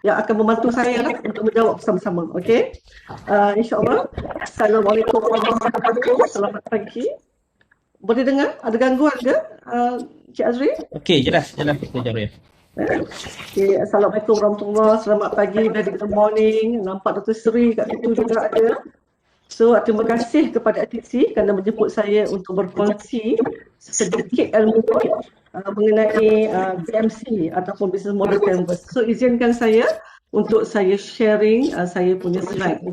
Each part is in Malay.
yang akan membantu saya lah untuk menjawab bersama-sama. Okey. InsyaAllah. Assalamualaikum warahmatullahi wabarakatuh. Selamat pagi. Boleh dengar? Ada gangguan ke, Cik Azri? Okey, jelas Dr. Jarul. Okay. Assalamualaikum warahmatullahi wabarakatuh. Selamat pagi, very good morning. Nampak Dr. Sri kat situ juga ada. So, terima kasih kepada ATC kerana menjemput saya untuk berkongsi sedikit ilmu mengenai BMC ataupun Business Model Canvas. So, izinkan saya untuk saya sharing saya punya slide.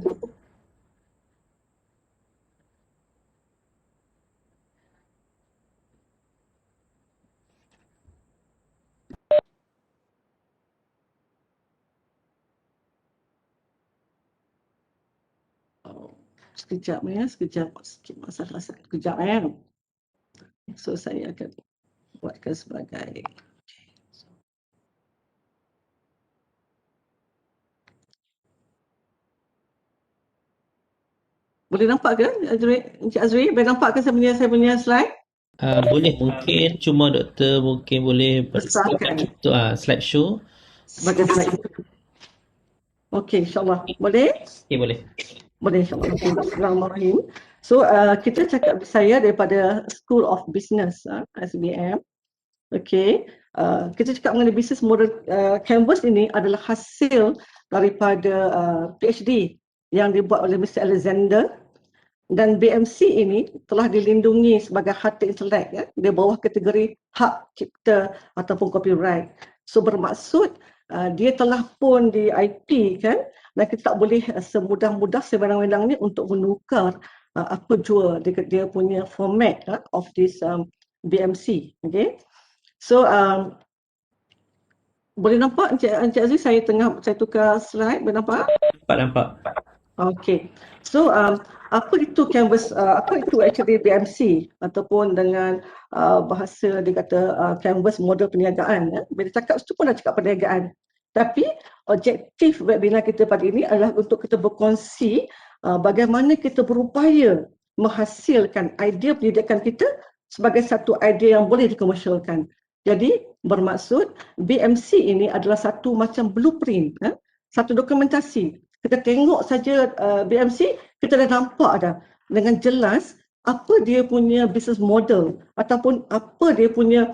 Sekejap ya, sikit masalah sekejap ya. So, saya akan buatkan sebagai boleh nampak ke Encik Azri? Boleh nampak ke saya punya slide? Boleh, mungkin cuma doktor mungkin boleh Besarkan slide show. sebagai slide. Okey, insyaAllah. Boleh? Okey, boleh. Boleh, insyaAllah. Okay. Bismillahirrahmanirrahim. So, kita cakap saya daripada School of Business, SBM. Okey. Kita cakap mengenai Business Model Canvas ini adalah hasil daripada PhD yang dibuat oleh Mr. Alexander, dan BMC ini telah dilindungi sebagai harta intelek di bawah kategori hak cipta ataupun copyright. So bermaksud dia telah pun di IP kan, dan kita tak boleh semudah-mudah sewenang-wenangnya untuk menukar apa jua dia punya format of this BMC. Okay. So boleh nampak Encik Aziz, saya tukar slide, boleh nampak? Nampak. Okay. So apa itu canvas, apa itu actually BMC ataupun dengan bahasa dia kata canvas model perniagaan. Bila cakap itu pun dah cakap perniagaan. Tapi objektif webinar kita pada ini adalah untuk kita berkongsi bagaimana kita berupaya menghasilkan idea pendidikan kita sebagai satu idea yang boleh dikomersialkan. Jadi bermaksud BMC ini adalah satu macam blueprint, satu dokumentasi. Kita tengok saja BMC, kita dah nampak dah dengan jelas apa dia punya business model ataupun apa dia punya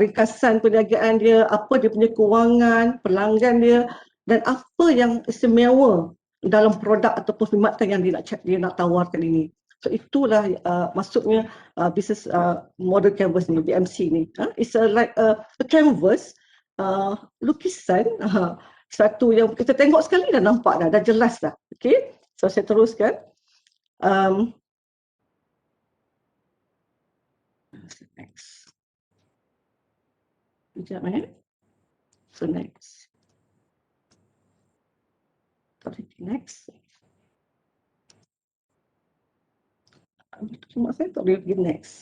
ringkasan perniagaan dia, apa dia punya kewangan, pelanggan dia, dan apa yang istimewa dalam produk ataupun perkhidmatan yang dia nak tawarkan ini. So itulah maksudnya business model canvas ni, BMC ni. It's like a canvas, lukisan, satu yang kita tengok sekali dah nampak dah jelas dah. Okay, so saya teruskan. Next. Sekejap So next. Next. Cuma saya tak boleh pergi next.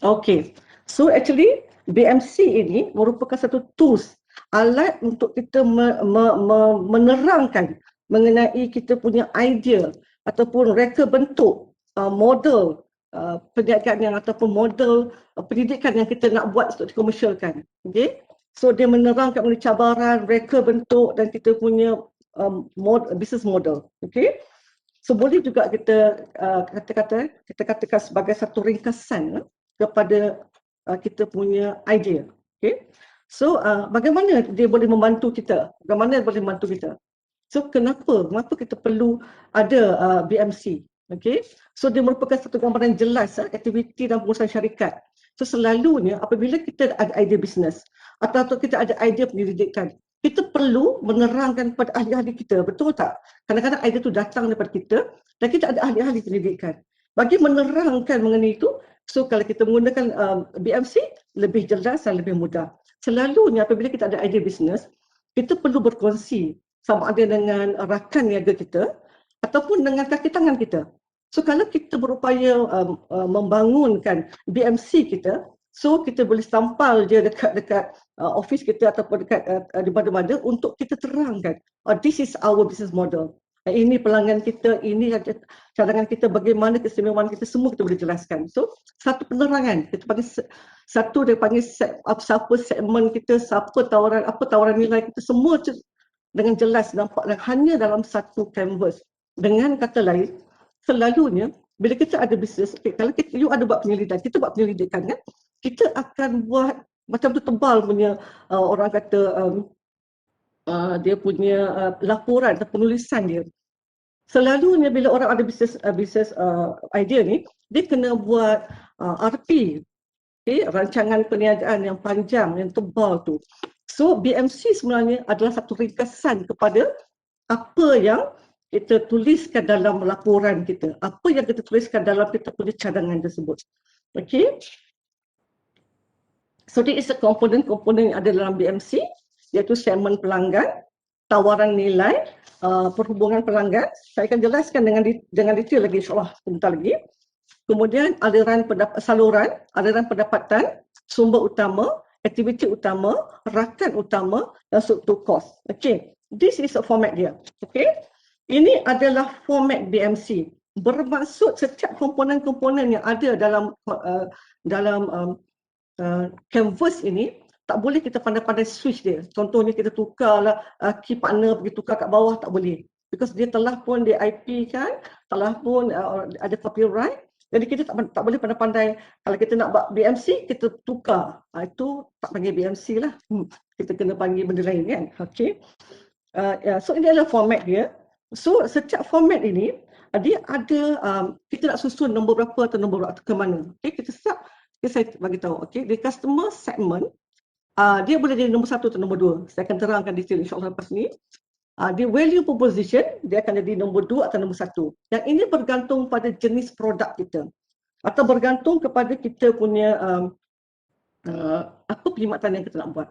Okay, so actually BMC ini merupakan satu tools, alat untuk kita menerangkan mengenai kita punya idea ataupun reka bentuk model perniagaan yang ataupun model pendidikan yang kita nak buat untuk dikomersialkan. Okay, so dia menerangkan mengenai cabaran, reka bentuk dan kita punya business model. Okay, so boleh juga kita katakan sebagai satu ringkasan kepada kita punya idea. Okay, so bagaimana dia boleh membantu kita? Bagaimana dia boleh membantu kita? So kenapa kita perlu ada BMC? Okay, so dia merupakan satu gambaran jelas aktiviti dan pengurusan syarikat. So selalunya apabila kita ada idea bisnes atau kita ada idea pendidikan, kita perlu menerangkan kepada ahli-ahli kita, betul tak? Kadang-kadang idea itu datang daripada kita dan kita ada ahli-ahli pendidikan. Bagi menerangkan mengenai itu, so kalau kita menggunakan BMC, lebih jelas dan lebih mudah. Selalunya apabila kita ada idea bisnes, kita perlu berkongsi sama ada dengan rakan niaga kita ataupun dengan kaki tangan kita. So kalau kita berupaya membangunkan BMC kita, so kita boleh tampal je dekat office kita ataupun dekat di mana-mana untuk kita terangkan, this is our business model ini pelanggan kita, ini cadangan kita, bagaimana keistimewaan kita, semua kita boleh jelaskan. So, satu penerangan, kita panggil satu, dia panggil siapa segmen kita, apa tawaran nilai kita, semua dengan jelas nampak hanya dalam satu canvas. Dengan kata lain, selalunya bila kita ada bisnes, kalau you ada buat penyelidikan, kita buat penyelidikan kan, kita akan buat macam tu tebal punya orang kata dia punya laporan atau penulisan dia. Selalunya bila orang ada bisnes idea ni, dia kena buat RP, rancangan perniagaan yang panjang, yang tebal tu. So BMC sebenarnya adalah satu ringkasan kepada apa yang kita tuliskan dalam laporan kita, apa yang kita tuliskan dalam kita punya cadangan tersebut. Okay. So this is a komponen-komponen yang ada dalam BMC, iaitu segmen pelanggan, tawaran nilai, perhubungan pelanggan. Saya akan jelaskan dengan detail lagi insyaAllah sebentar lagi. Kemudian saluran, aliran pendapatan, sumber utama, aktiviti utama, rakan utama dan struktur kos. Okay, this is a format dia. Okay, ini adalah format BMC. Bermaksud setiap komponen-komponen yang ada dalam canvas ini tak boleh kita pandai-pandai switch dia. Contohnya kita tukarlah key partner pergi tukar kat bawah, tak boleh. Because dia telah pun di IP kan, telah pun ada copyright. Jadi kita tak boleh pandai-pandai. Kalau kita nak buat BMC, kita tukar. Itu tak panggil BMC lah. Kita kena panggil benda lain kan. Okay. So ini adalah format dia. So setiap format ini, dia ada, kita nak susun nombor berapa atau nombor berapa ke mana. Okay, kita start. Saya bagi tahu. Okay, di customer segment, dia boleh jadi nombor 1 atau nombor 2. Saya akan terangkan detail insyaAllah lepas ni. Di value proposition, dia akan jadi nombor 2 atau nombor 1. Yang ini bergantung pada jenis produk kita. Atau bergantung kepada kita punya apa perkhidmatan yang kita nak buat.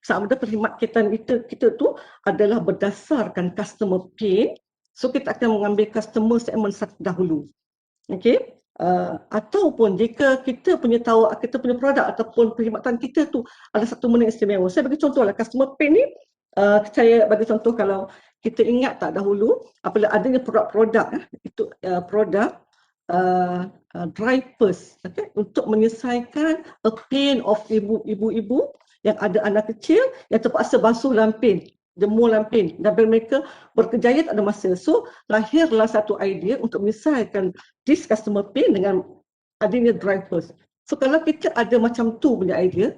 Sama ada perkhidmatan kita tu adalah berdasarkan customer pain. So kita akan mengambil customer segment dahulu. Okay. Ataupun jika kita punya produk ataupun perkhidmatan kita tu ada satu benda istimewa. Saya bagi contoh lah, customer pain ni, saya bagi contoh kalau kita ingat tak dahulu, apabila adanya produk-produk, itu produk dry purse, okay, untuk menyelesaikan a pain of ibu-ibu yang ada anak kecil yang terpaksa basuh lampin, jemur lampin, dan mereka berkejaya tak ada masa. So lahirlah satu idea untuk menyelesaikan this customer pain dengan adanya dry purse. So kalau kita ada macam tu punya idea,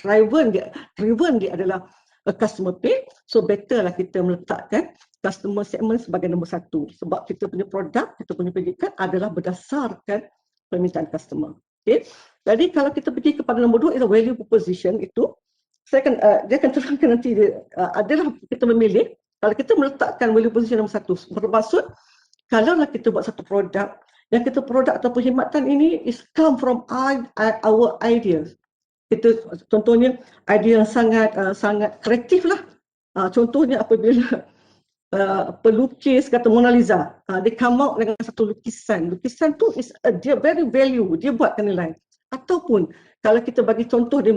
driven dia adalah customer pain, so better lah kita meletakkan customer segment sebagai nombor 1. Sebab kita punya produk, kita punya pendidikan adalah berdasarkan permintaan customer. Okay. Jadi kalau kita pergi kepada nombor 2, itu value proposition itu, dia akan terangkan nanti adalah kita memilih. Kalau kita meletakkan value proposition nombor 1, bermaksud kalaulah kita buat satu produk, yang kita produk atau perkhidmatan ini is come from our ideas. Kita contohnya idea yang sangat kreatif lah. Contohnya apabila pelukis kata Mona Lisa, dia come out dengan satu lukisan. Lukisan tu is dia very value, dia buatkan nilai. Ataupun kalau kita bagi contoh di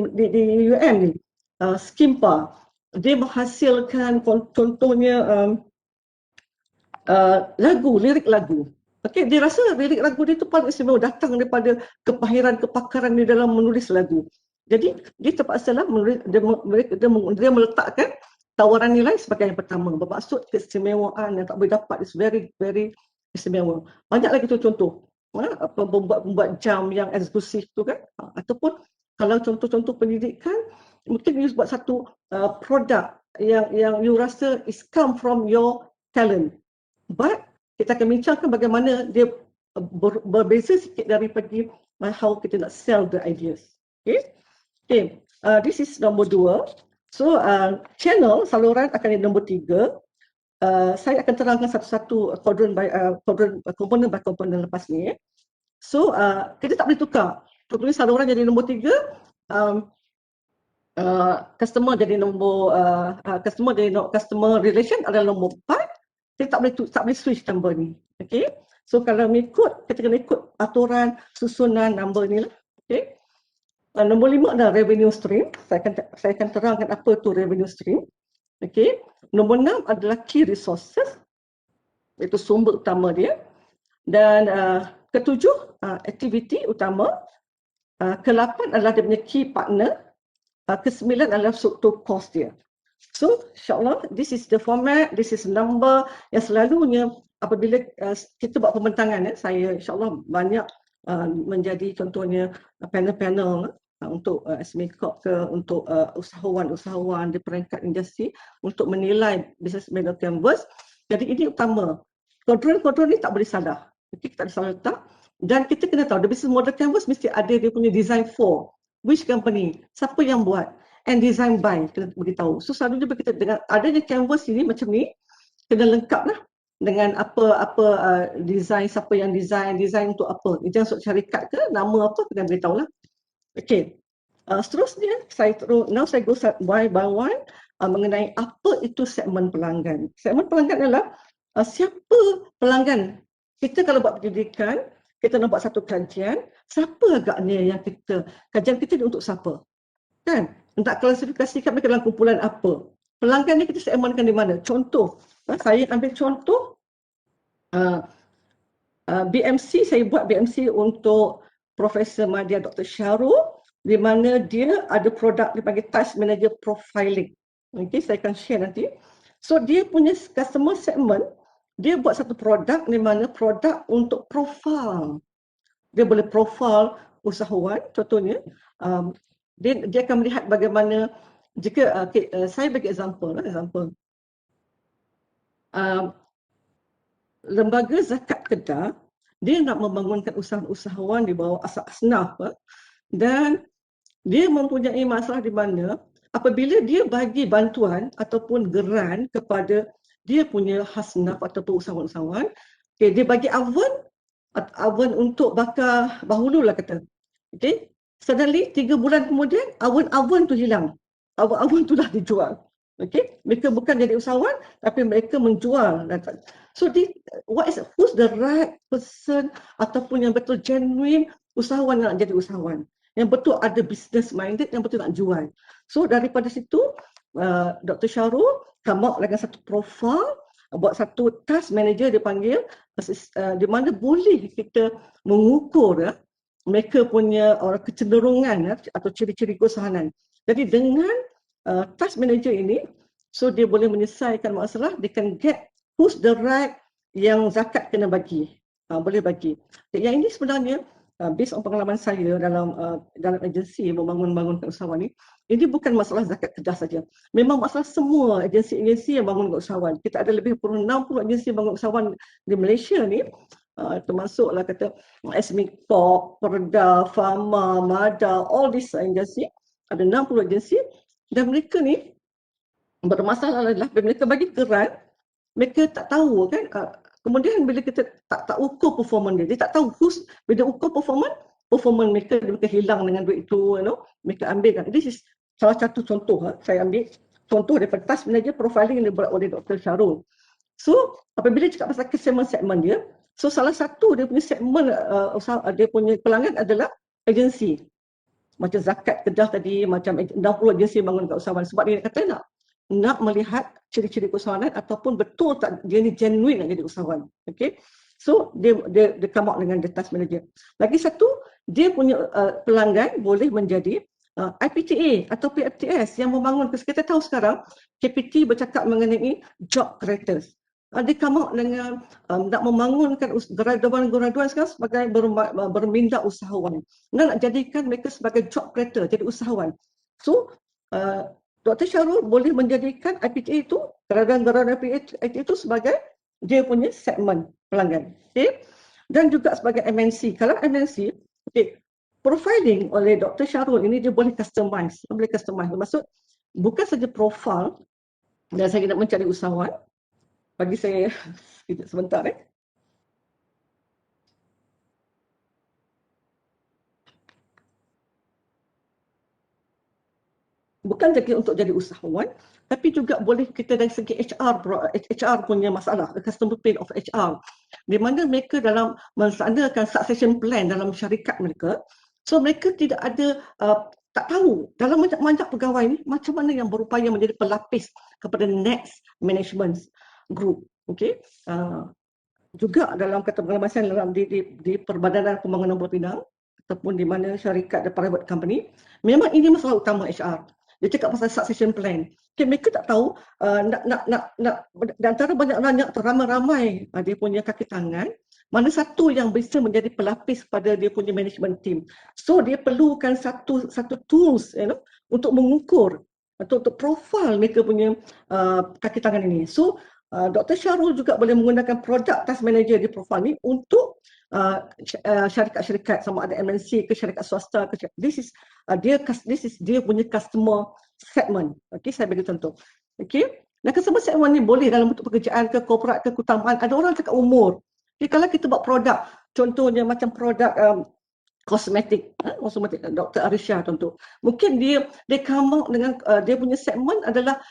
UM ni, Skimpa, dia menghasilkan contohnya lirik lagu. Okay, dia rasa lirik lagu dia tu paling istimewa, datang daripada kemahiran, kepakaran dia dalam menulis lagu. Jadi dia terpaksa lah dia meletakkan tawaran nilai sebagai yang pertama. Bermaksud keistimewaan yang tak boleh dapat is very very istimewa. Banyak lagi contoh. Membuat jam yang eksklusif tu kan. Ataupun kalau contoh-contoh pendidikan, mungkin you buat satu produk yang you rasa is come from your talent. But kita akan bincangkan bagaimana dia berbeza sikit daripada how kita nak sell the ideas. Okay. This is nombor 2. So channel, saluran akan jadi nombor 3. Saya akan terangkan satu-satu komponen by komponen lepas ni. So kita tak boleh tukar. Contohnya saluran jadi nombor 3, customer jadi nombor customer relation adalah nombor 4. Kita tak boleh switch number ni. Okay. So kalau kita kena ikut aturan susunan number ni lah. Okay. Nombor 5 adalah revenue stream. Saya akan terangkan apa tu revenue stream. Okay. Nombor 6 adalah key resources. Itu sumber utama dia. Dan ketujuh, aktiviti utama. Ke-8 adalah dia punya key partner. Ke-9 adalah struktur kos dia. So, insyaAllah, this is the format, this is number yang selalunya apabila kita buat pembentangan, saya insyaAllah banyak menjadi contohnya panel-panel untuk SME Corp ke, untuk usahawan-usahawan di peringkat industri untuk menilai business model canvas. Jadi ini utama. Kontrol ni tak boleh salah. Kita tak boleh salah letak. Dan kita kena tahu, the business model canvas mesti ada dia punya design for. Which company? Siapa yang buat? And design by, kita beritahu. So selalunya kita dengan adanya canvas ini macam ni, kena lengkap lah dengan apa design, siapa yang design untuk apa. Itu untuk syarikat ke, nama apa, kena beritahu lah. Okay. Seterusnya, now saya go one by one mengenai apa itu segmen pelanggan. Segmen pelanggan adalah siapa pelanggan. Kita kalau buat pendidikan, kita nak buat satu kajian, siapa agaknya yang kajian kita ni untuk siapa? Kan? Nak klasifikasikan mereka dalam kumpulan apa? Pelanggan ni kita segmenkan di mana? Contoh, saya ambil contoh BMC, saya buat BMC untuk Profesor Madya Dr. Syarul, di mana dia ada produk dipanggil Task Manager Profiling. Okay, saya akan share nanti. So dia punya customer segment, dia buat satu produk di mana produk untuk profile. Dia boleh profile usahawan, contohnya dia akan melihat bagaimana jika saya bagi example. Lembaga zakat Kedah, dia nak membangunkan usahawan di bawah asnaf dan dia mempunyai masalah di mana apabila dia bagi bantuan ataupun geran kepada dia punya hasnaf ataupun usahawan-usahawan, dia bagi awan untuk bakar bahulu lah kata. Okay. Suddenly 3 bulan kemudian awan tu hilang. Awan tu dah dijual. Okay. Mereka bukan jadi usahawan tapi mereka menjual. So who's the right person ataupun yang betul genuine usahawan yang nak jadi usahawan. Yang betul ada business minded, yang betul nak jual. So daripada situ Dr. Syarul come up dengan satu profile, buat satu task manager dia panggil, di mana boleh kita mengukur mereka punya kecenderungan atau ciri-ciri keusahanan. Jadi dengan task manager ini, so dia boleh menyelesaikan masalah, they can get who's the right yang zakat kena bagi. Boleh bagi. Yang ini sebenarnya based on pengalaman saya dalam agensi membangun usahawan ini bukan masalah zakat Kedah saja. Memang masalah semua agensi-agensi yang bangun usahawan. Kita ada lebih kurang 60 agensi yang bangun usahawan di Malaysia ni. Termasuklah kata SME Corp, Perda, Pharma, Mada, all these agensi. Ada 60 agensi dan mereka ni bermasalah adalah bila mereka bagi geran, mereka tak tahu kan. Kemudian bila kita tak ukur performance dia tak tahu bila ukur performance mereka hilang dengan duit itu, mereka ambil kan. This is salah satu contoh. Saya ambil contoh daripada task manager profiling yang dibuat oleh Dr. Syarul. So apabila cakap pasal segmen dia, so salah satu dia punya segmen dia punya pelanggan adalah agensi. Macam zakat Kedah tadi, macam 60 agensi bangun kat usahawan. Sebab dia kata nak melihat ciri-ciri keusahawanan ataupun betul tak dia ni genuine nak jadi usahawan. Okay. So dia come out dengan the task manager. Lagi satu, dia punya pelanggan boleh menjadi IPTA atau PFTS yang membangun. Kita tahu sekarang KPT bercakap mengenai job creators. Dia come out dengan nak membangunkan graduan-graduan sekarang sebagai berminda usahawan. Nak jadikan mereka sebagai job creator, jadi usahawan. So Dr. Syarul boleh menjadikan IPTA itu, graduan-graduan IPTA itu sebagai dia punya segmen pelanggan. Okay? Dan juga sebagai MNC. Kalau MNC, okay, profiling oleh Dr. Syarul ini dia boleh customize. Maksud bukan saja profile dan saya nak mencari usahawan. Bagi saya sebentar. Bukan saja untuk jadi usahawan, tapi juga boleh kita dari segi HR punya masalah, customer pain of HR. Di mana mereka dalam melaksanakan succession plan dalam syarikat mereka, so mereka tidak ada, tak tahu dalam banyak pegawai ni macam mana yang berupaya menjadi pelapis kepada next management group. Okay. juga dalam kata pengalaman dalam di Perbadanan Pembangunan Pulau Pinang ataupun di mana syarikat dan private company, memang ini masalah utama HR. Dia cakap pasal succession plan. Okay, mereka tak tahu nak di antara banyak-banyak ramai-ramai dia punya kaki tangan, mana satu yang bisa menjadi pelapis pada dia punya management team. So dia perlukan satu tools, untuk mengukur atau untuk profile mereka punya kaki tangan ini. So Dr. Syarul juga boleh menggunakan product task manager di profile ni untuk syarikat-syarikat sama ada MNC ke syarikat swasta ke this is dia punya customer segment. Okey, saya bagi contoh. Okey. Dan customer segment ni boleh dalam bentuk pekerjaan ke korporat ke keutamaan. Ada orang cakap umur. Okay, kalau kita buat produk, contohnya macam produk kosmetik, Dr. Arisha contoh. Mungkin dia come out dengan dia punya segmen adalah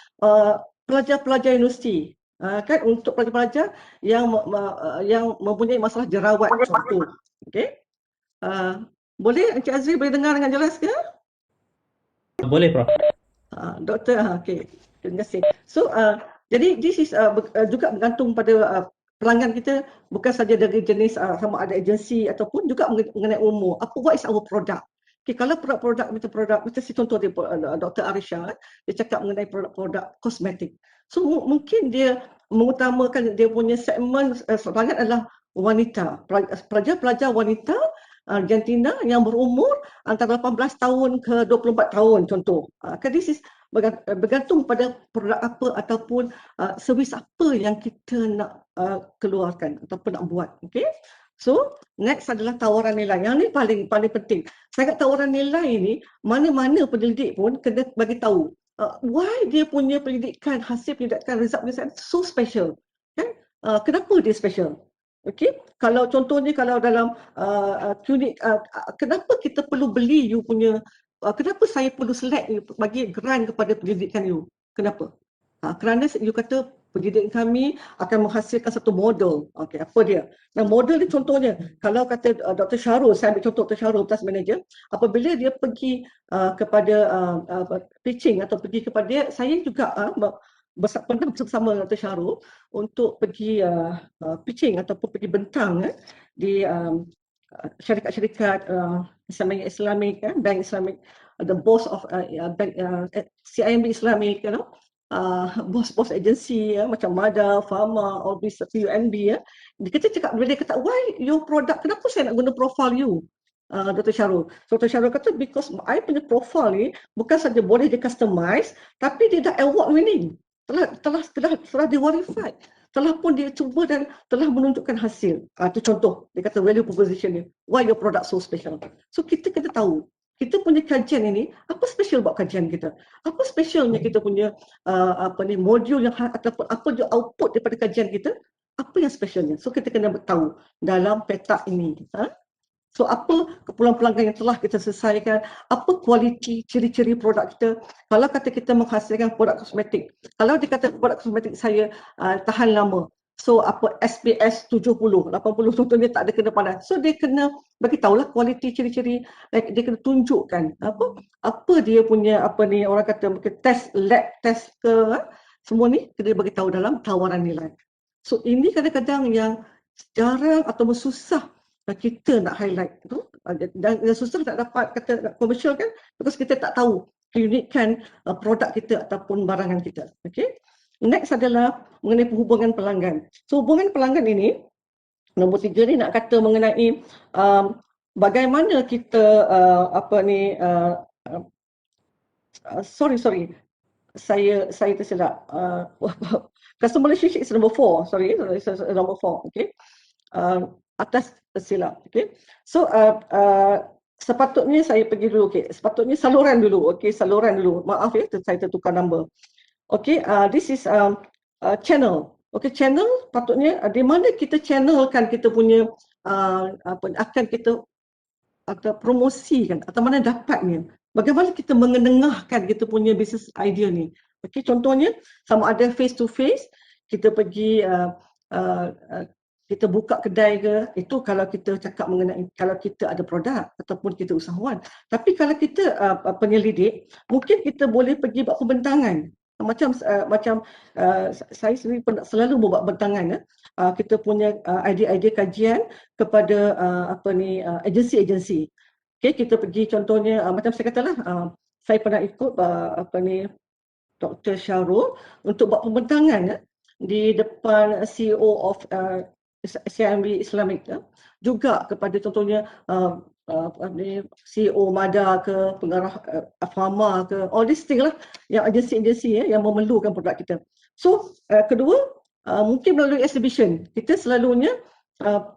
pelajar-pelajar universiti. Kan untuk pelajar-pelajar yang mempunyai masalah jerawat contoh. Okey. Boleh Encik Azri boleh dengar dengan jelas ke? Boleh, Prof. Doktor, okey. Terima kasih. So, jadi this is juga bergantung pada pelanggan kita, bukan saja dari jenis sama ada agensi ataupun juga mengenai umur. What is our product? Okay, kalau produk macam si contoh dia Dr. Arisha, dia cakap mengenai produk kosmetik. So mungkin dia mengutamakan dia punya segmen pelanggan adalah wanita, pelajar-pelajar wanita jantina yang berumur antara 18 tahun ke 24 tahun contoh. This is bergantung pada produk apa ataupun servis apa yang kita nak keluarkan ataupun nak buat. Okay? So, next adalah tawaran nilai. Yang ni paling penting. Saya kata tawaran nilai ni, mana-mana pendidik pun kena bagi tahu why dia punya pendidikan, hasil pendidikan, result so special. Kan? Kenapa dia special? Okey, kalau contohnya kalau dalam klinik, kenapa kita perlu beli you punya, kenapa saya perlu select you, bagi grant kepada pendidikan you? Kenapa? Kerana you kata pendidikan kami akan menghasilkan satu model. Okey, apa dia? Nah, model ni contohnya, kalau kata Dr. Syarul, saya ambil contoh Dr. Syarul, task manager, apabila dia pergi kepada pitching atau pergi kepada dia, saya juga pernah bersama Dr. Syarul untuk pergi pitching ataupun pergi bentang di syarikat-syarikat Islamik, bank Islamik, the boss of bank CIMB Islamik, bos-bos agensi macam MADA, Pharma, all this UNB kita cakap, bila dia kata why your product, kenapa saya nak guna profile you, Dr. Syarul. So Dr. Syarul kata because I punya profile ni bukan saja boleh di customize, tapi dia dah award winning, telah di-verified, telah pun dia cuba dan telah menunjukkan hasil. Itu contoh, dia kata value proposition ni, why your product so special. So kita kena tahu, kita punya kajian ini, apa special buat kajian kita? Apa specialnya kita punya modul yang ataupun apa je output daripada kajian kita? Apa yang specialnya? So kita kena tahu dalam petak ini. So apa keperluan pelanggan yang telah kita selesaikan, apa kualiti ciri-ciri produk kita. Kalau kata kita menghasilkan produk kosmetik, kalau dikata produk kosmetik saya tahan lama, so apa SPS 70, 80 contohnya tak ada kena panas. So dia kena bagi tahulah kualiti ciri-ciri, dia kena tunjukkan apa dia punya orang kata mungkin test lab test ke, semua ni kena bagi tahu dalam tawaran nilai. So ini kadang-kadang yang jarang atau susah kita nak highlight tu, dan susah nak dapat kata komersial kan, because kita tak tahu keunikan produk kita ataupun barangan kita. Okay. Next adalah mengenai hubungan pelanggan. So hubungan pelanggan ini, nombor 3 ni nak kata mengenai bagaimana kita sorry saya tersilap. Customer relationship is number 4. Sorry, number 4. Okay. Atas tersilap. Okay. So sepatutnya saya pergi dulu. Okay. Sepatutnya saluran dulu. Okay, saluran dulu. Maaf ya, saya tertukar number. Okay, this is channel. Okay, channel patutnya di mana kita channelkan kita punya akan kita atau promosikan atau mana dapatnya. Bagaimana kita mengenengahkan kita punya business idea ni. Okay, contohnya sama ada face to face, kita pergi kita buka kedai ke, itu kalau kita cakap mengenai kalau kita ada produk ataupun kita usahawan. Tapi kalau kita penyelidik, mungkin kita boleh pergi buat pembentangan. Saya sendiri selalu membuat bentangan kita punya idea-idea kajian kepada agensi-agensi. Okay, kita pergi contohnya macam saya katalah, saya pernah ikut Dr. Syarul untuk buat pembentangan di depan CEO of CIMB Islamic juga kepada contohnya CEO MADA ke, pengarah Pharma ke, all these things lah yang agensi-agensi yang memerlukan produk kita. So kedua, mungkin melalui exhibition. Kita selalunya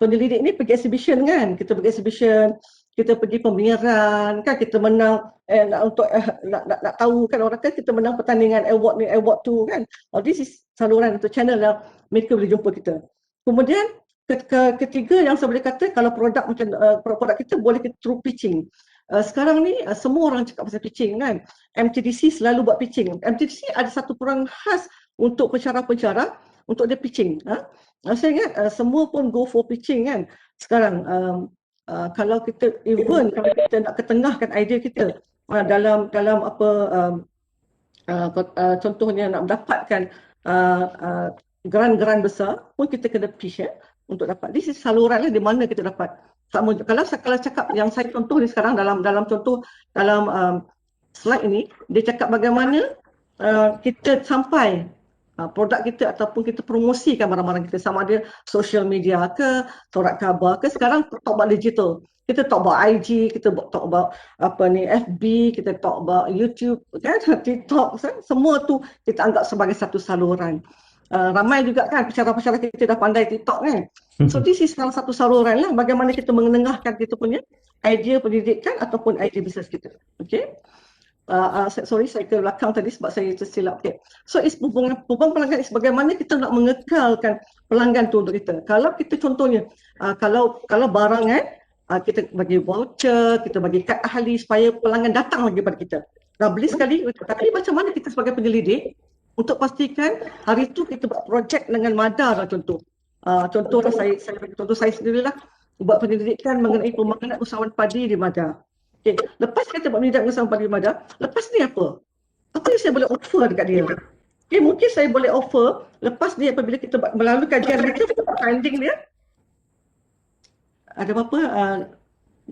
penyelidik ni pergi exhibition kan, kita pergi exhibition, kita pergi pemeliharaan kan, kita menang nak tahu kan orang kan, kita menang pertandingan award ni award tu kan. This is saluran atau channel yang mereka boleh jumpa kita. Kemudian ketiga yang saya boleh kata, kalau produk macam produk kita boleh kita through pitching. Sekarang ni semua orang cakap pasal pitching kan. MTDC selalu buat pitching. MTDC ada satu peran khas untuk pensyarah-pensyarah untuk dia pitching. Saya ingat semua pun go for pitching kan. Sekarang kalau kita kalau kita nak ketengahkan idea kita dalam contohnya nak mendapatkan grant besar pun kita kena pitch untuk dapat. This is saluran di mana kita dapat. Kalau cakap yang saya contoh ni sekarang dalam slide ini, dia cakap bagaimana kita sampai produk kita ataupun kita promosikan barang-barang kita, sama ada social media ke, surat khabar ke, sekarang talk about digital. Kita talk about IG, kita talk about FB, kita talk about YouTube, kan, TikTok, semua tu kita anggap sebagai satu saluran. Ramai juga kan pensyarah-pensyarah kita dah pandai TikTok kan. So this is salah satu saluran lah bagaimana kita mengenengahkan kita punya idea pendidikan ataupun idea bisnes kita. Okay. Sorry, saya ke belakang tadi sebab saya tersilap. Okay. So hubungan pelanggan is bagaimana kita nak mengekalkan pelanggan tu untuk kita. Kalau kita contohnya, kalau barang kita bagi voucher, kita bagi kad ahli supaya pelanggan datang lagi pada kita. Dah beli sekali, tapi macam mana kita sebagai penyelidik untuk pastikan hari tu kita buat projek dengan MADA lah contoh. Contohnya saya sendirilah buat penyelidikan mengenai pembangunan usahawan padi di MADA. Okay. Lepas kita buat penyelidikan usahawan padi di MADA, lepas ni apa? Apa yang saya boleh offer dekat dia? Okay, mungkin saya boleh offer lepas ni apabila kita melalui kajian kita, finding dia. Ada apa-apa,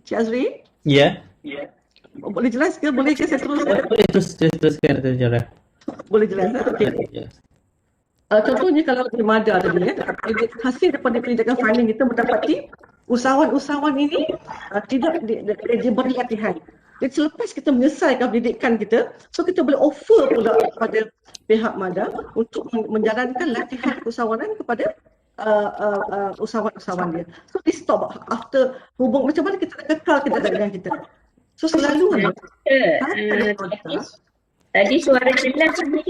Cik Azri? Ya. Boleh jelas ke? Boleh ke saya teruskan? Boleh teruskan Dr. Jarrah. Boleh jelas? Okay. Contohnya kalau di MADA tadi hasil daripada penyelidikan finding kita mendapati usahawan-usahawan ini tidak diberi latihan. Jadi selepas kita menyelesaikan pendidikan kita, so kita boleh offer pula kepada pihak MADA untuk menjalankan latihan usahawanan kepada usahawan-usahawan dia. So this stop after hubung macam mana kita nak kekal kita dengan kita. So selalu tadi suara jelas ni.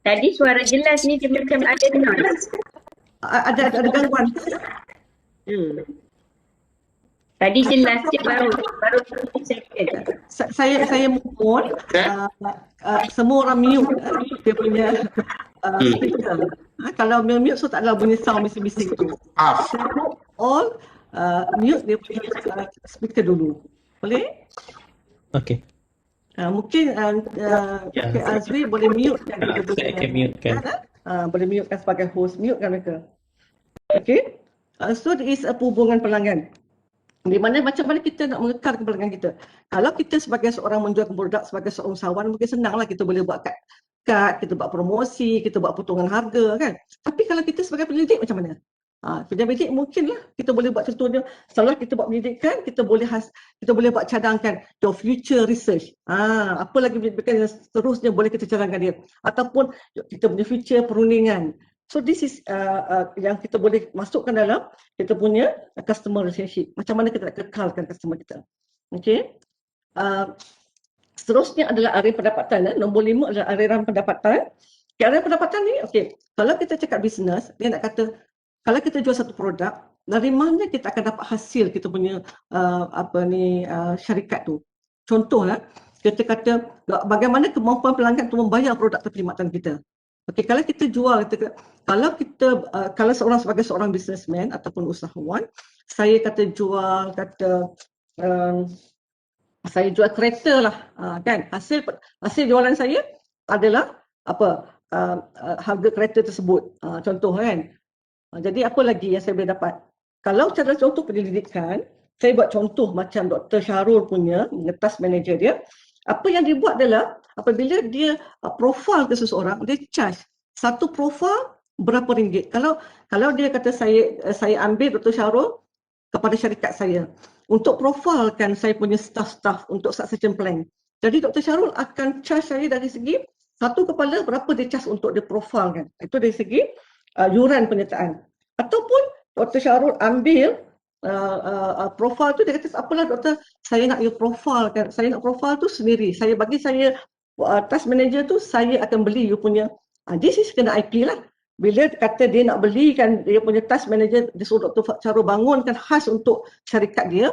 Tadi suara jelas ni dia macam ada noise. Ada gangguan. Tadi jelas je baru saya mohon semua orang mute dia punya speaker. Kalau mute so tak ada bunyi sound bising-bising tu. All mute dia punya speaker dulu. Boleh? Okey. Mungkin Azri boleh mute kan? Saya akan mute kan. Boleh mute kan sebagai host, mute kan mereka. Okay. So there is hubungan pelanggan. Di mana macam mana kita nak mengekalkan pelanggan kita. Kalau kita sebagai seorang menjual produk, sebagai seorang usahawan, mungkin senanglah kita boleh buat kad, kita buat promosi, kita buat potongan harga kan. Tapi kalau kita sebagai penyelidik macam mana? Penyelidik mungkinlah kita boleh buat contohnya setelah kita buat pendidikan, kita boleh buat cadangkan your future research. Apa lagi pendidikan yang seterusnya boleh kita cadangkan dia, ataupun kita punya future perundingan. So this is yang kita boleh masukkan dalam kita punya customer relationship. Macam mana kita nak kekalkan customer kita. Okay. Seterusnya adalah area pendapatan. Nombor 5 adalah area pendapatan. Okay, area pendapatan ni, okay, kalau kita cakap bisnes, dia nak kata kalau kita jual satu produk, dari mana kita akan dapat hasil kita punya syarikat tu. Contohlah, kita kata bagaimana kemampuan pelanggan tu membayar produk atau perkhidmatan kita. Okey, kalau kita jual, kalau seorang sebagai seorang businessman ataupun usahawan, saya jual saya jual kereta lah, kan? Hasil jualan saya adalah harga kereta tersebut. Contoh kan. Jadi apa lagi yang saya boleh dapat? Kalau cara contoh penyelidikan, saya buat contoh macam Dr. Syarul punya, task manager dia. Apa yang dia buat adalah apabila dia profile ke seseorang, dia charge satu profile berapa ringgit. Kalau dia kata saya ambil Dr. Syarul kepada syarikat saya untuk profilkan saya punya staff-staff untuk succession plan. Jadi Dr. Syarul akan charge saya dari segi satu kepala berapa dia charge untuk dia profilkan. Itu dari segi yuran penyertaan. Ataupun Dr. Syarul ambil profil tu, dia kata apalah doktor, saya nak you profile kan, saya nak profile tu sendiri, saya bagi saya task manager tu, saya akan beli you punya, this is kena IP lah. Bila kata dia nak belikan dia punya task manager, dia suruh Dr. Syarul bangunkan khas untuk syarikat dia,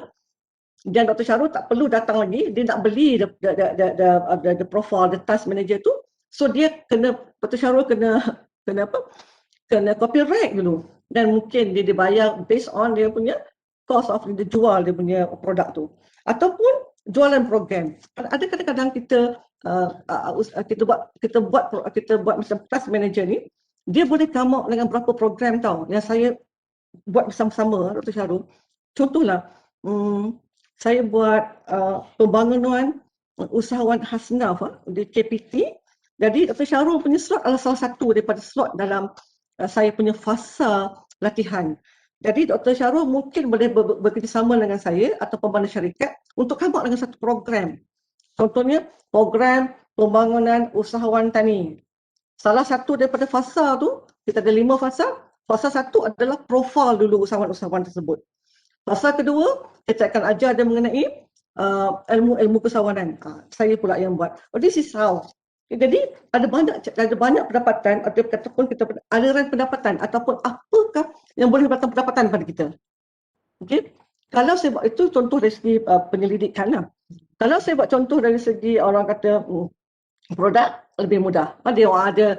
dan Dr. Syarul tak perlu datang lagi, dia nak beli the profile, the task manager tu, so dia kena, Dr. Syarul kena copyright dulu, dan mungkin dia dibayar based on dia punya cost of dia jual dia punya produk tu, ataupun jualan program. Ada kadang-kadang kita buat macam task manager ni, dia boleh come up dengan berapa program tau yang saya buat bersama-sama Dr. Syarul. Contohlah, saya buat pembangunan usahawan Hasnaf di KPT. Jadi Dr. Syarul punya slot adalah salah satu daripada slot dalam saya punya fasa latihan. Jadi Dr. Syarul mungkin boleh bekerjasama dengan saya atau pembina syarikat untuk come up dengan satu program. Contohnya program pembangunan usahawan tani. Salah satu daripada fasa tu, kita ada 5 fasa. Fasa 1 adalah profil dulu usahawan-usahawan tersebut. Fasa kedua, kita akan ajar dia mengenai ilmu-ilmu kesawanan. Saya pula yang buat. This is how. Jadi ada banyak pendapatan ataupun kita aliran pendapatan ataupun apakah yang boleh datang pendapatan pada kita. Okey. Kalau saya buat itu contoh dari segi penyelidikan lah. Kalau saya buat contoh dari segi orang kata produk, lebih mudah. Dia ada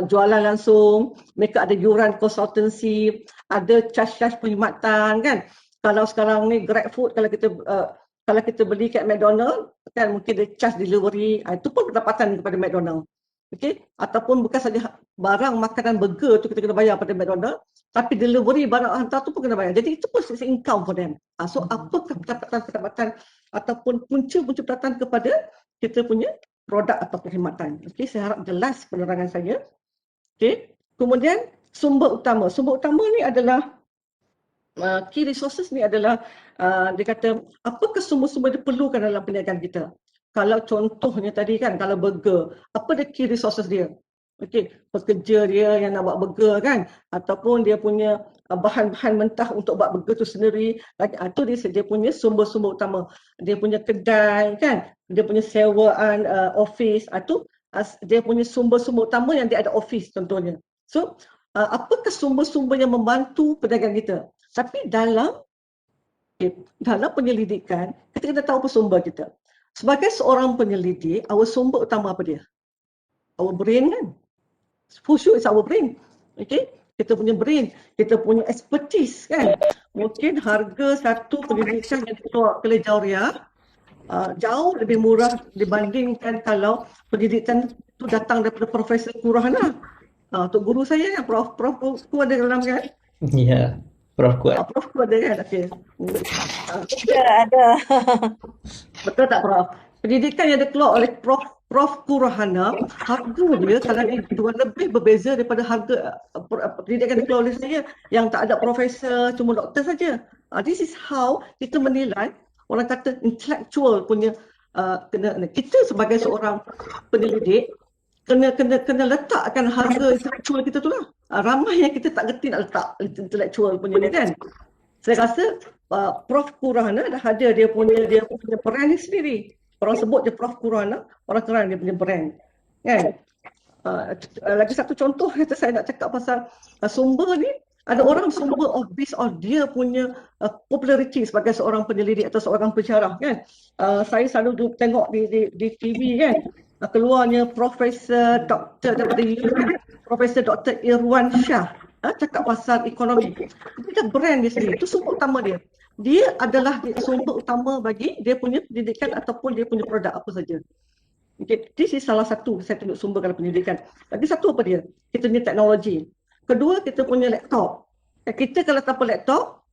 jualan langsung, mereka ada yuran consultancy, ada charge-charge perkhidmatan kan. Kalau sekarang ni GrabFood, kalau kita beli kat McDonald, kan mungkin dia charge delivery, itu pun pendapatan kepada McDonald. Okey, ataupun bukan saja barang makanan burger tu kita kena bayar pada McDonald, tapi delivery barang hantar tu pun kena bayar. Jadi itu pun income for them. So apakah pendapatan ataupun punca-punca pendapatan kepada kita punya produk atau perkhidmatan. Okey, saya harap jelas penerangan saya. Okey, kemudian sumber utama. Sumber utama ni adalah key resources ni adalah dia kata apakah sumber-sumber diperlukan dalam perniagaan kita. Kalau contohnya tadi kan, kalau burger, apa dia key resources dia? Okey, pekerja dia yang nak buat burger kan, ataupun dia punya bahan-bahan mentah untuk buat burger tu sendiri, itu dia punya sumber-sumber utama. Dia punya kedai kan, dia punya sewaan office, itu dia punya sumber-sumber utama yang dia ada office contohnya. So, apakah sumber-sumber yang membantu perdagangan kita? Tapi dalam penyelidikan, kita kena tahu apa sumber kita. Sebagai seorang penyelidik, our sumber utama apa dia? Our brain kan? For sure it's our brain. Okay? Kita punya brain, kita punya expertise kan? Mungkin harga satu penyelidikan yang keluar ke Jauria jauh lebih murah dibandingkan kalau penyelidikan itu datang daripada Profesor Kurahana. Untuk guru saya yang Prof tu ada dalam kan? Ya, Prof kuat. Prof tu ada kan? Okay. Ada. Betul tak Prof? Pendidikan yang dikeluar oleh Prof Kurahana, harga dia kalau dijual lebih berbeza daripada harga pendidikan yang dikeluar oleh saya yang tak ada profesor, cuma doktor saja. This is how kita menilai, orang kata intellectual punya, kita sebagai seorang penyelidik kena letakkan harga intellectual kita tu lah. Ramai yang kita tak gerti nak letak intellectual punya ni kan. Saya rasa Prof Kurahana dah ada dia punya peran ni sendiri. Orang sebut je Prof Kurahana, orang kenal dia punya brand. Kan? Lagi satu contoh kata saya nak cakap pasal sumber ni, ada orang sumber based on dia punya popularity sebagai seorang penyelidik atau seorang pensyarah kan. Saya selalu tengok di TV kan, keluarnya Profesor Dr. daripada Profesor Dr. Irwan Shah cakap pasal ekonomi. Dia brand dia sendiri, itu sumber utama dia. Dia adalah sumber utama bagi dia punya pendidikan ataupun dia punya produk apa saja. Okay. This is salah satu saya tunjuk sumber kalau pendidikan. Lagi satu apa dia? Kita punya teknologi. Kedua, kita punya laptop. Kita kalau tanpa laptop,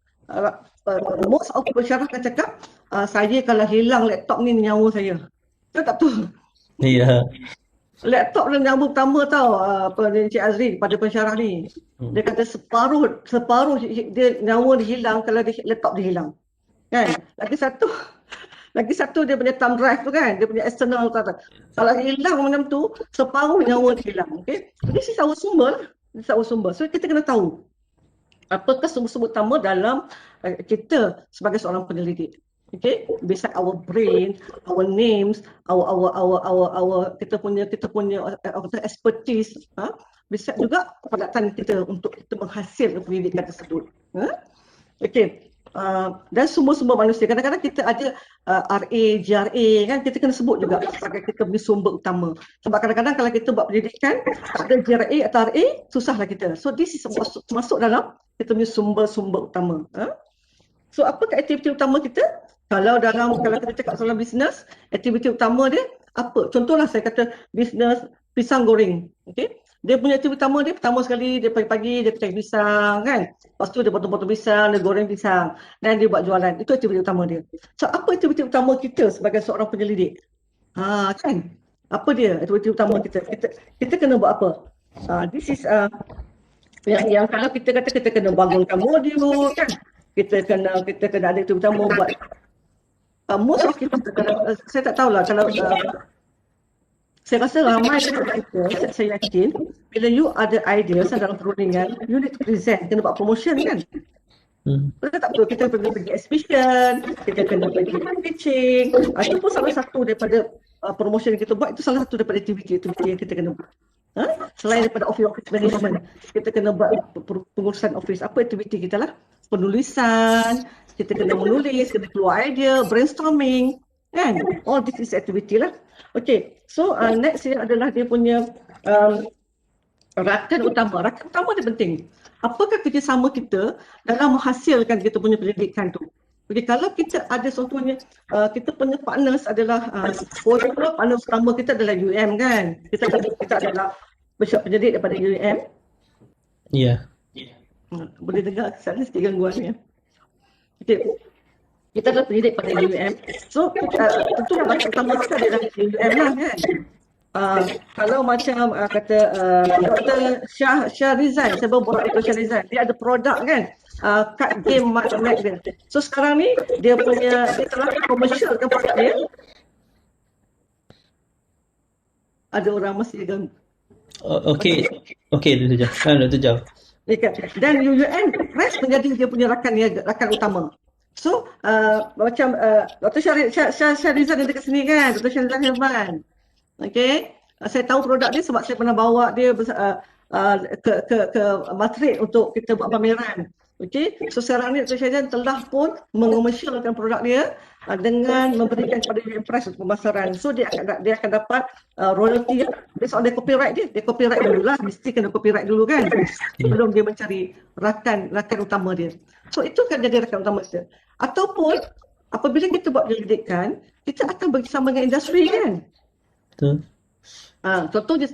most of pensyarah akan cakap, saya kalau hilang laptop ni nyawa saya. Betul tak betul? Ya. Laptop dan nyawa pertama tau Encik Azri pada pensyarah ni. Dia kata separuh dia nyawa dia hilang kalau laptop dia hilang. Kan? Lagi satu dia punya thumb drive tu kan, dia punya external tu. Kalau hilang macam tu, separuh nyawa dia hilang. Okay? This is our sumber. So kita kena tahu apakah sumber-sumber utama dalam kita sebagai seorang penyelidik. Okay, beside our brain, our names, our kita punya expertise, beside juga kepadatan kita untuk kita menghasilkan pendidikan tersebut. Okay, dan sumber-sumber manusia. Kadang-kadang kita ada RA, GRA kan, kita kena sebut juga sebagai kita punya sumber utama. Sebab kadang-kadang kalau kita buat pendidikan tak ada GRA atau RA, susahlah kita. So this is masuk dalam kita punya sumber-sumber utama. So apakah aktiviti utama kita? Kalau kita cakap soal bisnes, aktiviti utama dia apa? Contohlah saya kata bisnes pisang goreng. Okay? Dia punya aktiviti utama dia pertama sekali dia pagi-pagi dia petik pisang kan. Lepas tu dia potong-potong pisang, dia goreng pisang dan dia buat jualan. Itu aktiviti utama dia. So apa aktiviti utama kita sebagai seorang penyelidik? Kan? Apa dia aktiviti utama kita? Kita kena buat apa? This is yang kalau kita kata kita kena bangunkan modul kan. Kita kena ada aktiviti utama buat most of kita, saya tak tahulah kalau saya rasa ramai kita, saya yakin bila you ada ideas dalam perundingan, you need to present, kena buat promotion kan. Betul tak betul? Kita pergi exhibition, kita kena pergi pitching, itu pun salah satu daripada promotion yang kita buat, itu salah satu daripada aktiviti yang kita kena buat. Selain daripada office management, kita kena buat pengurusan office, apa aktiviti kita lah? Penulisan, kita kena menulis, kena keluar idea, brainstorming, kan? All this is activity lah. Okay, so next adalah dia punya rakan utama. Rakan utama dia penting. Apakah kerjasama kita dalam menghasilkan kita punya pendidikan tu? Okay, kalau kita ada contohnya, kita punya partners adalah, partners utama kita adalah UM kan? Kita adalah pendidik daripada UM. Ya. Boleh dengar saya sikit gangguan ni. Okay. Kita adalah pendidik pada UM. So, tentu rakan utama kita adalah UM lah kan. Kalau macam kata Dr. Syah Rizal, saya baru buat Dr. Syah Rizal, dia ada produk kan, card game Mac dia. So sekarang ni dia telah commercialkan produk dia. Ada orang masih ganggu. Okey, Dr. Jam. Dan UUM press menjadi dia punya rakan utama. So macam Dr. Syah Rizal yang dekat sini kan, Dr. Syah Rizal Herman. Okay, saya tahu produk dia sebab saya pernah bawa dia ke Madrid untuk kita buat pameran. Okay, so sekarang ni Dr. Syah Rizal telah pun mengomersialkan produk dia dengan memberikan kepada UM Press untuk pemasaran. So dia akan dapat royalty based on the copyright dia. Dia copyright dulu lah, mesti kena copyright dulu kan sebelum dia mencari rakan utama dia. So itu kan jadi rakan utama kita. Ataupun apabila kita buat penyelidikan, kita akan bersama dengan industri kan. Betul.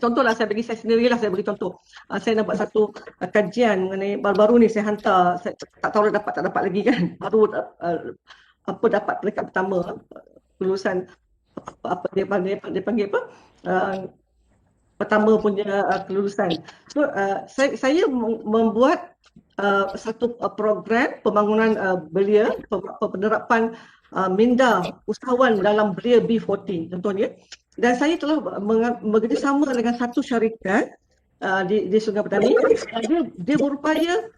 Contohlah saya bagi saya sendirilah, saya bagi contoh. Saya nak buat satu kajian mengenai baru-baru ni saya hantar, saya tak tahu dah dapat tak dapat lagi kan. Baru dapat peringkat pertama lulusan apa dia panggil apa? Pertama punya kelulusan. So saya membuat satu program pembangunan belia, penerapan minda usahawan dalam belia B40 contohnya. Dan saya telah bekerjasama dengan satu syarikat di Sungai Petani. Dia berupaya,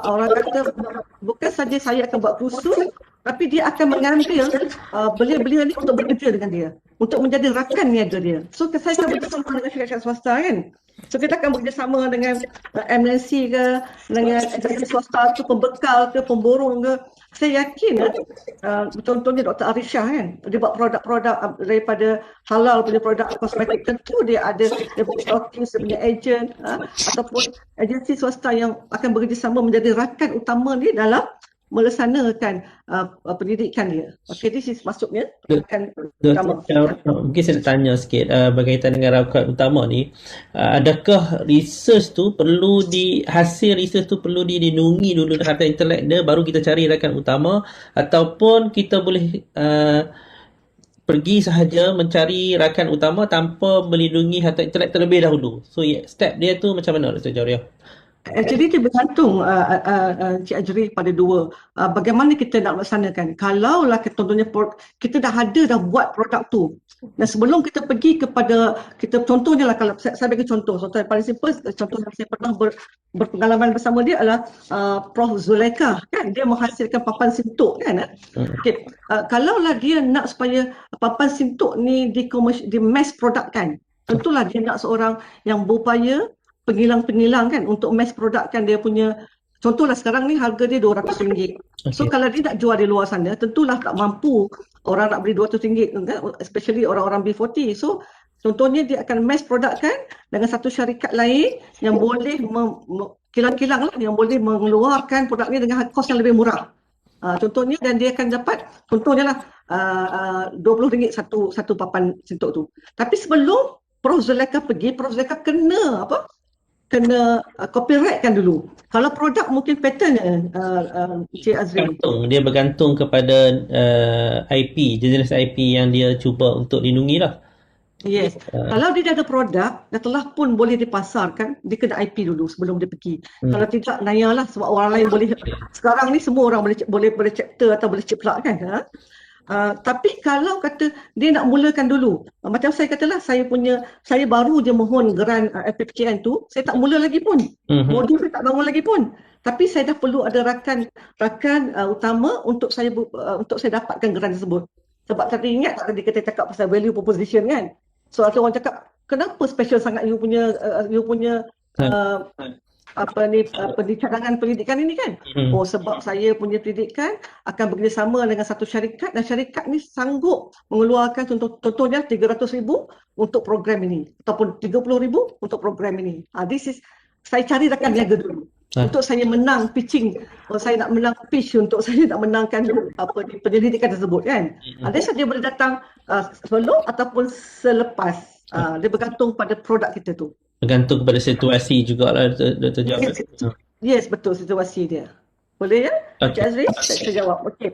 orang kata bukan saja saya akan buat kursus, tapi dia akan mengambil belia-belia ni untuk bekerja dengan dia, untuk menjadi rakan niaga dia. So saya akan bekerjasama dengan syarikat swasta kan. So kita akan bekerjasama dengan MNC ke, dengan agensi swasta tu, pembekal ke, pemborong ke. Saya yakin contohnya Dr. Arisha kan, dia buat produk-produk daripada halal punya produk kosmetik, tentu dia punya stokis, dia punya agent ataupun agensi swasta yang akan bekerjasama menjadi rakan utama ni dalam melaksanakan pendidikan dia. Okay, this is maksudnya akan utama. Mungkin saya nak tanya sikit berkaitan dengan rakaat utama ni, adakah hasil research tu perlu dilindungi dulu harta intelek dia baru kita cari rakaat utama, ataupun kita boleh pergi sahaja mencari rakan utama tanpa melindungi harta intelek terlebih dahulu? So step dia tu macam mana, Dr. Jauhriah? Jadi dia bergantung Cik Ajri pada dua. Bagaimana kita nak laksanakan. Kalaulah contohnya kita dah buat produk tu. Dan sebelum kita pergi kepada, contohnya lah, kalau saya bagi contoh yang paling simple, contoh yang saya pernah berpengalaman bersama dia adalah Prof. Zulaikha, kan, dia menghasilkan papan sintuk, kan. Okay. Kalaulah dia nak supaya papan sintuk ni di mass product kan, tentulah dia nak seorang yang berupaya pengilang-pengilang kan untuk mass product kan dia punya. Contohlah sekarang ni harga dia RM200. So kalau dia nak jual di luar sana, tentulah tak mampu orang nak beli RM200 kan, especially orang-orang B40. So contohnya dia akan mass product kan dengan satu syarikat lain yang boleh kilang-kilang lah, yang boleh mengeluarkan produk ni dengan kos yang lebih murah. Contohnya, dan dia akan dapat contohnya lah RM20 satu papan sintuk tu. Tapi sebelum Prof. Zulaikha pergi, Prof. Zulaikha kena kena copyright kan dulu. Kalau produk mungkin patent Cik Azri. Dia bergantung kepada IP, jenis IP yang dia cuba untuk lindungi lah. Yes. Kalau dia dah ada produk, dah telah pun boleh dipasarkan, dia kena IP dulu sebelum dia pergi. Kalau tidak, nayalah, sebab orang lain boleh. Sekarang ni semua orang boleh chapter atau boleh ciplak kan. Tapi kalau kata dia nak mulakan dulu, macam saya katalah, saya baru je mohon grant FPPKN tu, saya tak mula lagi pun. Modul saya tak bangun lagi pun. Tapi saya dah perlu ada rakan utama untuk saya dapatkan grant tersebut. Sebab tadi ingat tak tadi kita cakap pasal value proposition kan. So ada orang cakap, kenapa special sangat you punya cadangan pendidikan ini kan? Oh, sebab saya punya pendidikan akan bekerjasama dengan satu syarikat, dan syarikat ni sanggup mengeluarkan contohnya RM300,000 untuk program ini ataupun RM30,000 untuk program ini. Saya cari rakan niaga dulu. Untuk saya menang pitching, saya nak menang pitch untuk saya nak menangkan penyelidikan tersebut kan. Ada dia boleh datang sebelum ataupun selepas. Dia bergantung pada produk kita tu. Bergantung kepada situasi jugalah, Dr. Jauhriah. Yes, betul, situasi dia. Boleh ya? Cik Azri, saya jawab. Okey.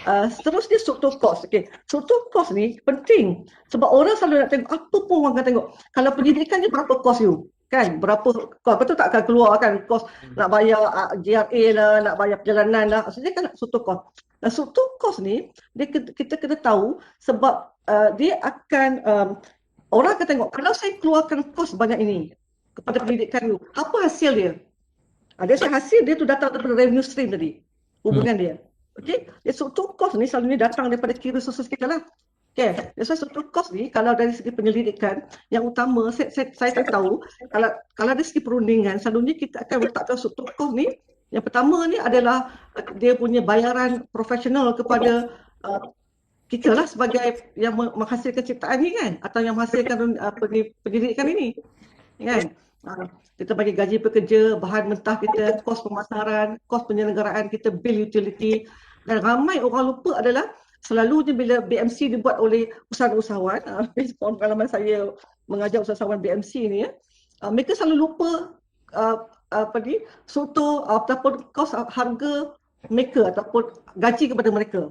Seterusnya struktur kos. Okey. Struktur kos ni penting sebab orang selalu nak tengok, apa pun orang akan tengok. Kalau pendidikan ni berapa kos you? Kan? Berapa kos? Betul tak akan keluar kan kos nak bayar GRA lah, nak bayar perjalanan lah. Maksudnya kan struktur kos. Nah, struktur kos ni kita kena tahu sebab dia akan orang akan tengok, kalau saya keluarkan kos banyak ini kepada pendidikan you, apa hasil dia? Hasil dia tu datang daripada revenue stream tadi, hubungan dia. Okey, struktur kos ni selalunya datang daripada key resources kita lah. Okey, struktur kos ni kalau dari segi penyelidikan, yang utama saya tahu, kalau dari segi perundingan, selalunya kita akan letakkan struktur kos ni. Yang pertama ni adalah dia punya bayaran profesional kepada kita lah sebagai yang menghasilkan ciptaan ni kan, atau yang menghasilkan pendidikan ini kan. Kita bagi gaji pekerja, bahan mentah kita, kos pemasaran, kos penyelenggaraan kita, bil utility. Dan ramai orang lupa adalah selalunya bila BMC dibuat oleh usahawan, pengalaman saya mengajar usahawan BMC ni ya, mereka selalu lupa struktur ataupun kos harga mereka ataupun gaji kepada mereka.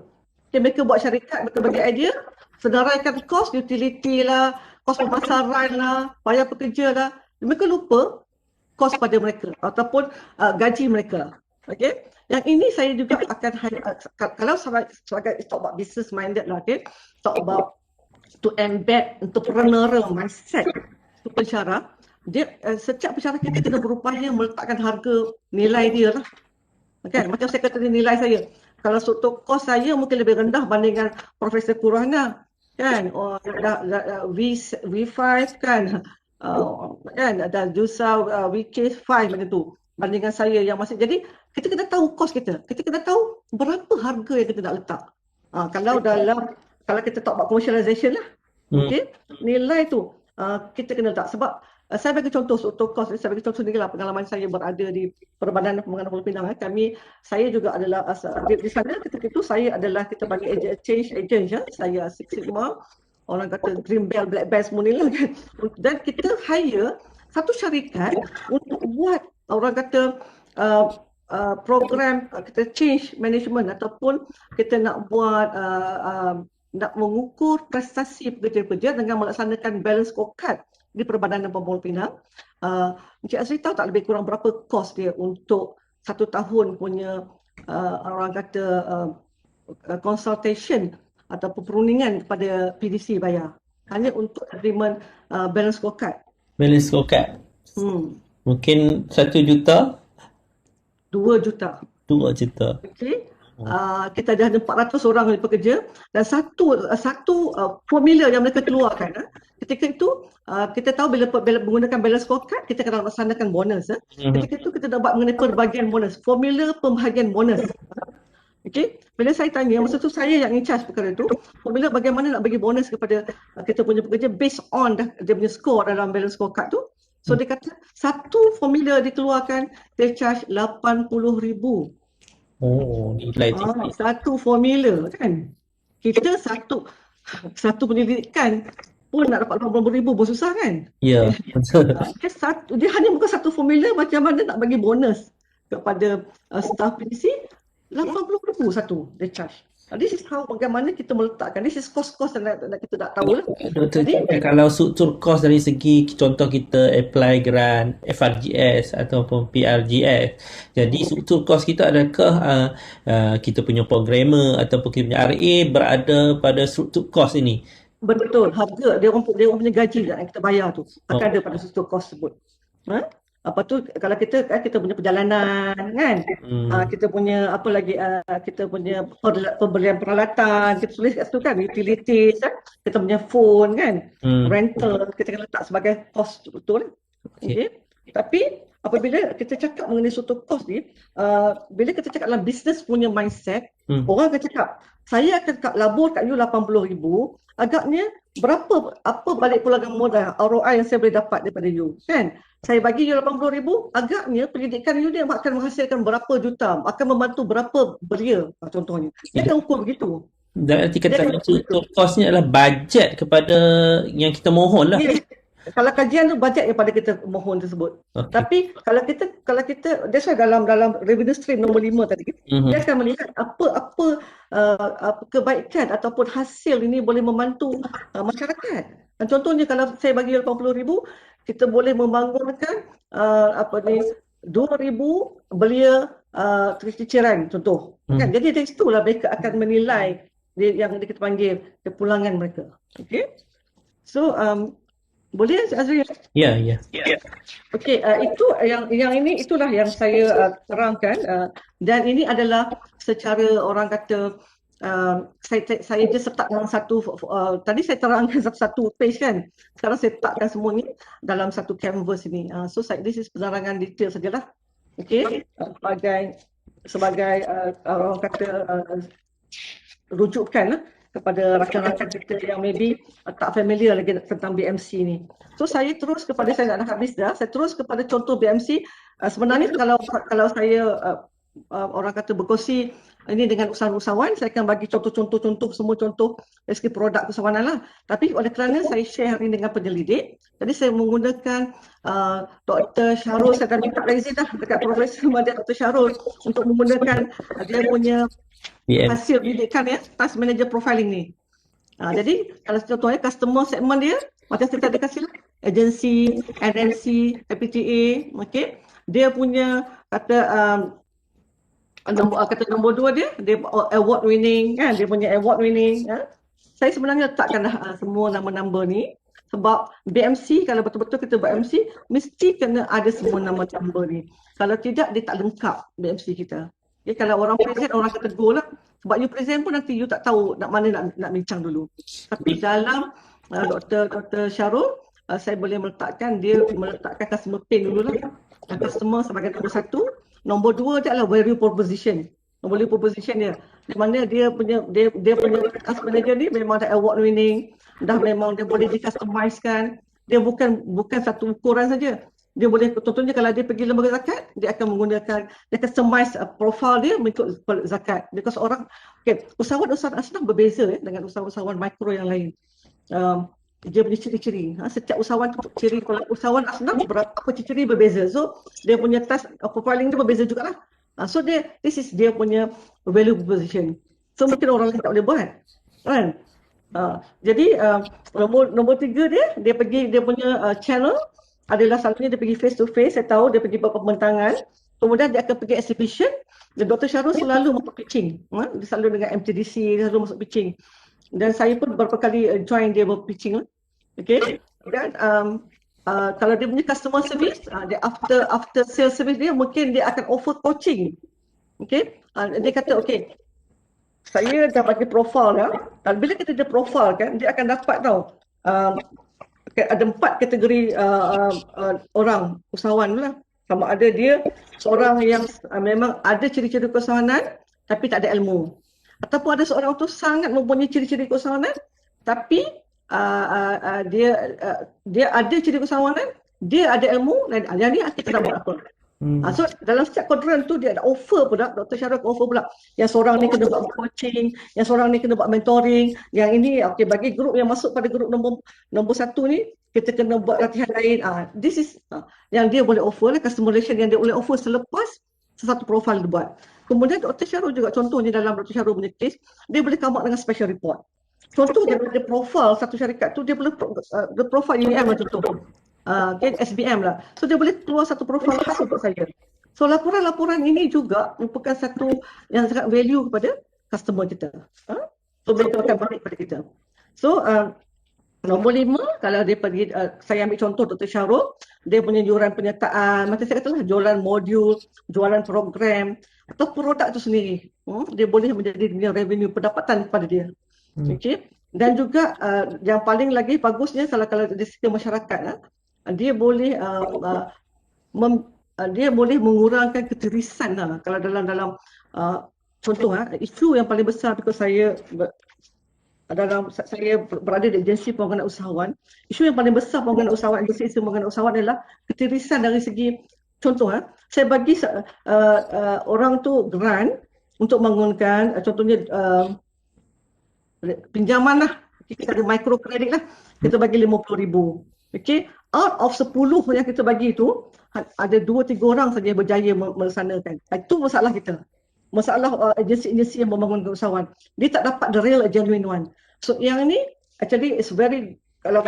Okay, mereka buat syarikat, mereka bagi idea, senaraikan kos utility lah, kos pemasaran lah, bayar pekerja lah. Mereka lupa kos pada mereka ataupun gaji mereka. Okay? Yang ini saya juga akan kalau sebagai talk about business minded lah, okay? Talk about to embed entrepreneurial mindset itu pensyarah. Setiap pensyarah kita kena berupaya meletakkan harga nilai dia lah. Okay? Macam saya kata nilai saya. Kalau struktur kos saya mungkin lebih rendah bandingkan Profesor Kurahna kan, V5 kan, kan ada Jusa VK5 macam tu bandingkan saya yang masih. Jadi kita kena tahu kos kita kena tahu berapa harga yang kita nak letak. Kalau kita talk about commercialization lah, okay, nilai tu kita kena letak sebab Saya bagi contoh struktur kos, saya bagi contoh sendiri lah pengalaman saya berada di Perbadanan Pembangunan Pulau Pinang. Saya juga adalah di sana ketika itu saya adalah kita bagi change agent ya. Saya Six Sigma, orang kata green belt, black belt semua ni lah kan. Dan kita hire satu syarikat untuk buat orang kata program kita change management ataupun kita nak buat nak mengukur prestasi pekerja-pekerja dengan melaksanakan balance scorecard di Perbadanan Pembangunan Pinang. Encik Azri tahu tak lebih kurang berapa kos dia untuk 1 tahun punya orang kata consultation ataupun perundingan kepada PDC bayar hanya untuk agreement balance scorecard. Balance scorecard. Mungkin 1 juta, 2 juta. 2 juta. Okey. Kita ada 400 orang yang bekerja dan satu formula yang mereka keluarkan. Ketika itu kita tahu bila menggunakan balance scorecard kita kena laksanakan bonus. Ketika itu kita dapat mengenai perbahagian bonus, formula pembahagian bonus. Okey, bila saya tanya, masa tu saya yang in charge perkara itu, formula bagaimana nak bagi bonus kepada kita punya pekerja based on dia punya score dalam balance scorecard tu. So dia kata satu formula dikeluarkan dia charge 80,000. Oh, nilai tinggi. Satu formula kan. Kita satu penyelidikan pun nak dapat 80,000 pun susah kan. Ya, betul. Dia hanya bukan satu formula macam mana nak bagi bonus kepada staff PDC 80,000 satu dia charge. This is how bagaimana kita meletakkan. This is cost-cost yang kita tak tahu lah. Doktor, kalau struktur kos dari segi contoh kita apply grant FRGS ataupun PRGS, jadi struktur kos kita adakah kita punya programmer ataupun kita punya RA berada pada struktur kos ini? Betul, harga dia orang punya gaji yang kita bayar tu akan ada pada struktur kos tersebut. Apa tu kalau kita punya perjalanan kan, kita punya apa lagi, kita punya pembelian peralatan kita tulis kat situ kan, utilities kita punya phone kan, rental kita kena letak sebagai cost betul. Okay. Tapi apabila kita cakap mengenai struktur kos ni, bila kita cakap dalam business punya mindset, orang akan cakap saya akan labur kat you 80,000, agaknya apa balik pulangan modal ROI yang saya boleh dapat daripada you kan. Saya bagi you 80,000, agaknya pendidikan you ni akan menghasilkan berapa juta, akan membantu berapa beria contohnya. Dia akan ukur begitu. Dan arti kata struktur kos ni adalah bajet kepada yang kita mohon lah. Kalau kajian tu bajet daripada kita mohon tersebut. Tapi kalau kita that's why dalam revenue stream nombor 5 tadi dia akan melihat apa kebaikan ataupun hasil ini boleh membantu masyarakat. Dan contohnya kalau saya bagi 80,000, kita boleh membangunkan 2,000 belia ciciran contoh. Kan? Jadi dari situlah mereka akan menilai yang kita panggil kepulangan mereka. Okay? So boleh Azri? Ya. Okey, itulah yang saya terangkan, dan ini adalah secara orang kata saya just letak dalam satu tadi saya terangkan satu page kan. Sekarang saya letakkan semua ni dalam satu canvas ini. So this is penerangan detail sajalah. Okey, sebagai orang kata rujukan kepada rakan-rakan kita yang maybe tak familiar lagi tentang BMC ni. So saya terus kepada, saya nak habis dah, saya terus kepada contoh BMC. Sebenarnya kalau saya orang kata berkongsi ini dengan usahawan, saya akan bagi contoh semua contoh dari segi produk usahawanan lah. Tapi oleh kerana saya share ini dengan penyelidik, jadi saya menggunakan Dr. Syarul, saya akan minta izin dah dekat Profesor Madya Dr. Syarul untuk menggunakan dia punya hasil pendidikan ya, task manager profiling ni. Jadi kalau contohnya customer segment dia, macam saya tadi kasih lah, agensi, NMC, FPTA, okay. Dia punya kata nombor 2 dia award winning kan, dia punya award winning. Saya sebenarnya letakkan semua nama-nama ni sebab BMC, kalau betul-betul kita BMC mesti kena ada semua nama-nama ni. Kalau tidak dia tak lengkap BMC kita. Okay, kalau orang present, orang kata go lah. Sebab you present pun nanti you tak tahu nak bincang dulu. Tapi dalam Dr. Syarul, saya boleh meletakkan customer pain dulu lah. Customer sebagai nombor 1. Nombor 2 dia adalah value proposition. Value proposition dia. Di mana dia punya task manager ni memang dah award winning, dah memang dia boleh di-customize kan. dia bukan satu ukuran saja. Dia boleh, contohnya kalau dia pergi lembaga zakat, dia akan menggunakan, dia customize profile dia mengikut zakat. Because orang, usahawan-usahawan asnaf berbeza dengan usahawan-usahawan mikro yang lain. Dia punya ciri-ciri. Setiap usahawan tu ciri, kalau usahawan asnaf apa ciri-ciri berbeza. So dia punya task profiling tu berbeza jugalah. So this is dia punya value proposition. So mungkin orang lain tak boleh buat, kan? Jadi nombor 3 dia pergi, dia punya channel adalah selalunya dia pergi face to face. Saya tahu dia pergi buat pembentangan, kemudian dia akan pergi exhibition, dan Dr. Syahrul selalu masuk pitching. Dia selalu dengan MTDC, dia selalu masuk pitching. Dan saya pun beberapa kali join dia buat pitching. Okay. Dan kalau dia punya customer service, dia after sales service dia, mungkin dia akan offer coaching. Okay. Dia kata, okay, saya dah bagi profil ya. Dan bila kita ada profil kan, dia akan dapat tahu. Ada 4 kategori orang usahawan lah. Sama ada dia seorang yang memang ada ciri-ciri keusahawanan tapi tak ada ilmu, ataupun ada seorang tu sangat mempunyai ciri-ciri keusahawanan tapi dia ada ciri keusahawanan, dia ada ilmu, dan yang ni kita nak buat apa. So dalam setiap quadrant tu dia ada offer pula, Dr. Syahrul offer pula. Yang seorang ni kena buat coaching, yang seorang ni kena buat mentoring, yang ini bagi grup yang masuk pada grup nombor 1 ni, kita kena buat latihan lain. This is yang dia boleh offer lah, customer relation yang dia boleh offer selepas satu profil dia buat. Kemudian Dr. Syahrul juga, contohnya dalam Dr. Syahrul punya case, dia boleh come up dengan special report. Contohnya dia profil satu syarikat tu, dia boleh the profile UEM lah contoh. SBM lah. So dia boleh keluar satu profil khas untuk saya. So laporan-laporan ini juga merupakan satu yang sangat value kepada customer kita. So mereka akan balik kepada kita. So nombor 5, kalau dia pergi, saya ambil contoh Dr. Syahrul, dia punya jualan penyertaan, macam saya katalah, jualan modul, jualan program atau produk itu sendiri. Dia boleh menjadi revenue, pendapatan kepada dia. Okay. Dan juga yang paling lagi bagusnya kalau dari segi masyarakat, dia boleh dia boleh mengurangkan ketirisan kalau dalam contoh isu yang paling besar, because saya berada di agensi pembangunan usahawan, isu yang paling besar pembangunan usahawan, agensi pembangunan usahawan adalah ketirisan dari segi contoh. Saya bagi orang tu grant untuk bangunkan, contohnya pinjaman lah, kita ada microcredit lah, kita bagi 50,000. Okay, out of 10 yang kita bagi itu, ada 2-3 orang saja yang berjaya melaksanakan. Itu masalah kita. Masalah agensi-agensi yang membangun usahawan. Dia tak dapat the real genuine one. So yang ni actually is very, kalau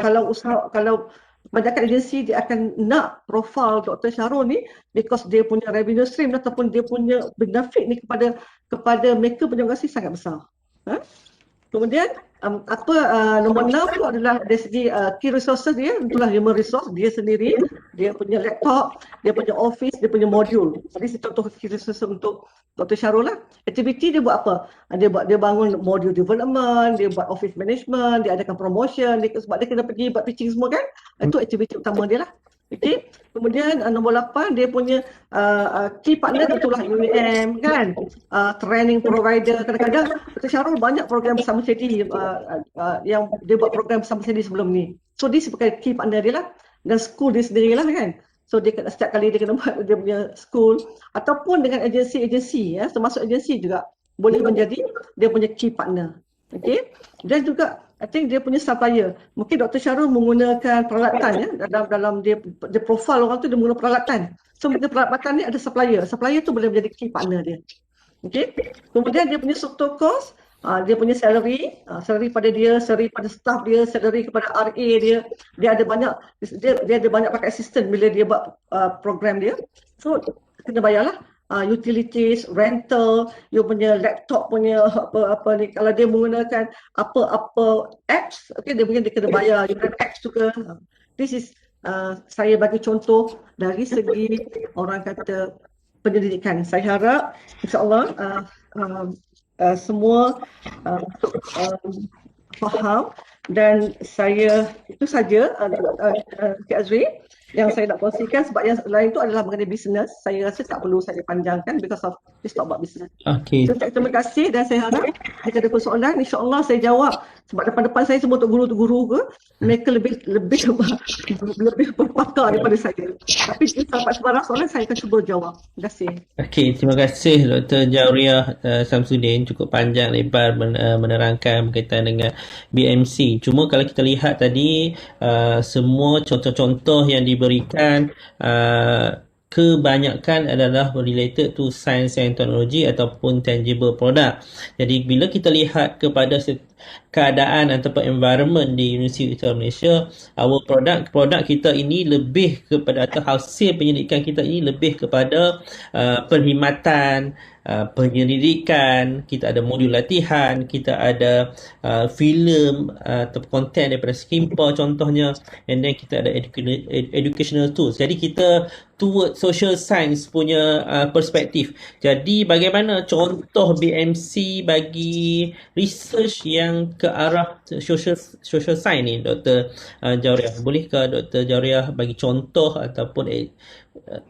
kebanyakan agensi dia akan nak profile Dr. Syahrul ni because dia punya revenue stream ataupun dia punya benefit ni kepada mereka penyokong sangat besar. Kemudian nombor 6 tu adalah dari segi key resources dia, itulah human resource dia sendiri, dia punya laptop, dia punya office, dia punya modul. Jadi contoh key resources untuk Dr. Syahrul lah. Aktiviti dia buat apa? Dia bangun module development, dia buat office management, dia adakan promotion, sebab dia kena pergi buat pitching semua kan. Itu aktiviti utama dia lah. Okay. Kemudian nombor 8 dia punya key partner itulah UEM kan, training provider. Kadang-kadang Dr. Syahrul banyak program bersama Sedi yang dia buat program bersama Sedi sebelum ni. So dia sebagai key partner dia lah, dan school dia sendiri lah kan. So dia setiap kali dia kena buat dia punya school, ataupun dengan agensi-agensi termasuk agensi juga boleh menjadi dia punya key partner. Okay. Dan juga I think dia punya supplier. Mungkin Dr. Syahrul menggunakan peralatan dalam dia profile orang tu, dia menggunakan peralatan. So peralatan ni ada supplier. Supplier tu boleh menjadi key partner dia. Okay. Kemudian dia punya subtotal cost, dia punya salary pada dia, salary pada staff dia, salary kepada RA dia. Dia ada banyak pakai assistant bila dia buat program dia. So kena bayarlah. Utilities, rental, you punya laptop punya apa ni, kalau dia menggunakan apa apps, okay, dia kena bayar you apps tu ke. This is saya bagi contoh dari segi orang kata pendidikan. Saya harap insya-Allah semua faham, dan saya itu saja Cik Azri. yang saya nak kongsikan, sebab yang lain tu adalah mengenai bisnes. Saya rasa tak perlu saya panjangkan because of this talk about business. Okey. So, terima kasih dan saya harap jika ada persoalan, insya-Allah saya jawab. Sebab depan-depan saya semua untuk guru-guru ke, mereka lebih berpakar daripada saya. Tapi jika dapat sebarang soalan, saya akan cuba jawab. Terima kasih. Okey, terima kasih Dr. Jauriah Samsudin, cukup panjang lebar menerangkan berkaitan dengan BMC. Cuma kalau kita lihat tadi semua contoh-contoh yang diberikan kebanyakan adalah related to science and technology ataupun tangible product. Jadi bila kita lihat kepada keadaan ataupun environment di Universiti Utara Malaysia, our produk kita ini lebih kepada, atau hasil penyelidikan kita ini lebih kepada perkhidmatan, penyelidikan, kita ada modul latihan, kita ada filem atau konten daripada Skimpo contohnya, and then kita ada educational tools. Jadi kita toward social science punya perspektif. Jadi bagaimana contoh BMC bagi research yang ke arah social science ni, Dr. Jauriah? Bolehkah Dr. Jauriah bagi contoh ataupun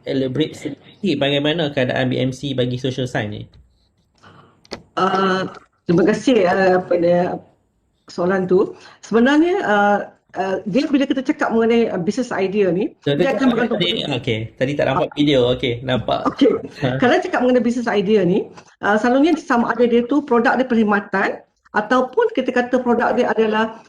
elaborate sedikit bagaimana keadaan BMC bagi social science ni? Terima kasih pada soalan tu. Sebenarnya dia bila kita cakap mengenai business idea ni, dia akan bergantung. Tadi tak nampak video. Okey, nampak. Okey. Kalau cakap mengenai business idea ni, selalunya sama ada dia tu produk dia perkhidmatan ataupun kita kata produk dia adalah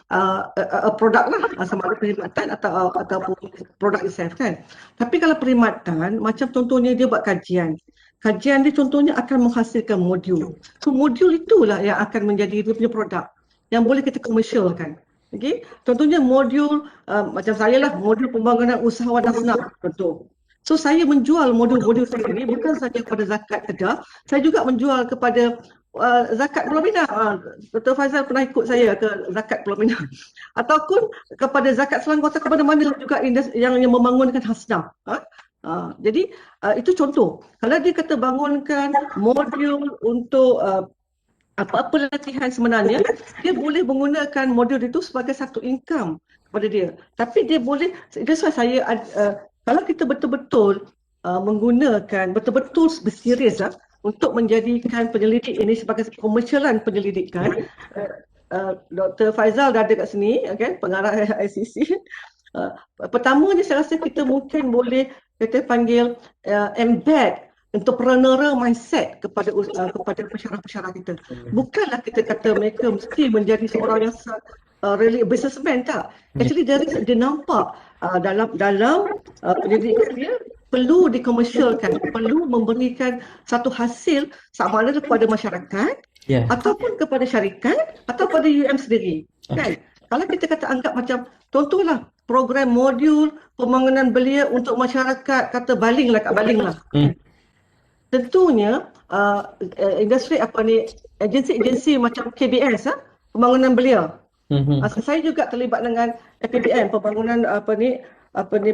produk lah, sama ada perkhidmatan ataupun produk itself kan. Tapi kalau perkhidmatan, macam contohnya dia buat kajian. Kajian dia contohnya akan menghasilkan modul. So modul itulah yang akan menjadi dia punya produk yang boleh kita komersialkan. Okey, contohnya modul macam saya lah, modul pembangunan usahawan asnaf contoh. So saya menjual modul-modul saya ini bukan saja kepada zakat Kedah, saya juga menjual kepada zakat Pulau Pinang. Dr. Faizal pernah ikut saya ke zakat Pulau Pinang. Ataupun kepada zakat Selangor atau kepada mana juga yang membangunkan hasnaf. Jadi itu contoh. Kalau dia kata bangunkan modul untuk apa-apa latihan sebenarnya, dia boleh menggunakan modul itu sebagai satu income kepada dia. Tapi dia boleh, that's why saya kalau kita betul-betul menggunakan, betul-betul berserius untuk menjadikan penyelidik ini sebagai komersialan penyelidikan. Dr. Faizal dah ada kat sini, okay, pengarah ICC. Pertamanya saya rasa kita mungkin boleh kita panggil embed entrepreneurial mindset kepada pensyarah-pensyarah kita. Bukanlah kita kata mereka mesti menjadi seorang yang really businessman, tak. Actually dari dia nampak dalam pendidikan dia perlu dikomersialkan, perlu memberikan satu hasil sama ada kepada masyarakat ataupun kepada syarikat atau pada UM sendiri. Kan? Kalau kita kata anggap macam contohlah program modul pembangunan belia untuk masyarakat, kata Baling lah. Tentunya industri agensi-agensi macam KBS pembangunan belia. Saya juga terlibat dengan APBN pembangunan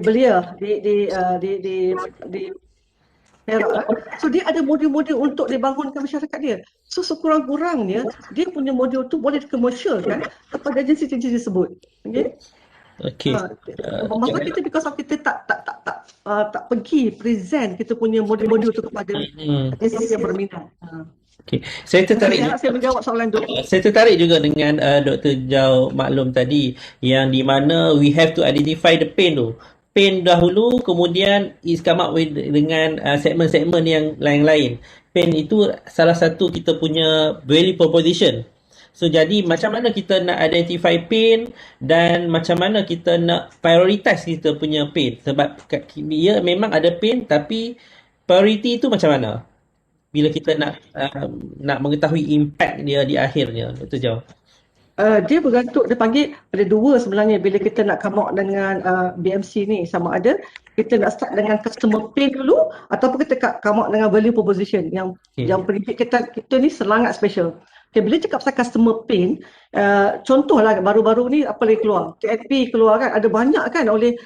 belia di Perak. So dia ada modul-modul untuk dibangunkan masyarakat dia. So sekurang-kurangnya dia punya modul tu boleh dikomersialkan kepada agensi-agensi tersebut. Okey. Maka kita because of kita tak pergi present kita punya modul-modul tu kepada agensi yang berminat. Okey. Saya menjawab soalan tu. Saya tertarik juga dengan Dr. Jau maklum tadi yang di mana we have to identify the pain tu. Pain dahulu, kemudian is come up with dengan segmen-segmen yang lain-lain. Pain itu salah satu kita punya value proposition. So jadi macam mana kita nak identify pain dan macam mana kita nak prioritize kita punya pain. Sebab dia memang ada pain tapi priority itu macam mana? Bila kita nak mengetahui impact dia di akhirnya, Dr. Jau. Dia bergantung, dia panggil ada dua sebenarnya bila kita nak come out dengan BMC ni, sama ada kita nak start dengan customer pain dulu ataupun kita come out dengan value proposition yang pendidik kita ni sangat special. Okay, bila cakap pasal customer pain, contohlah baru-baru ni apa lagi keluar, TNP keluar kan, ada banyak kan oleh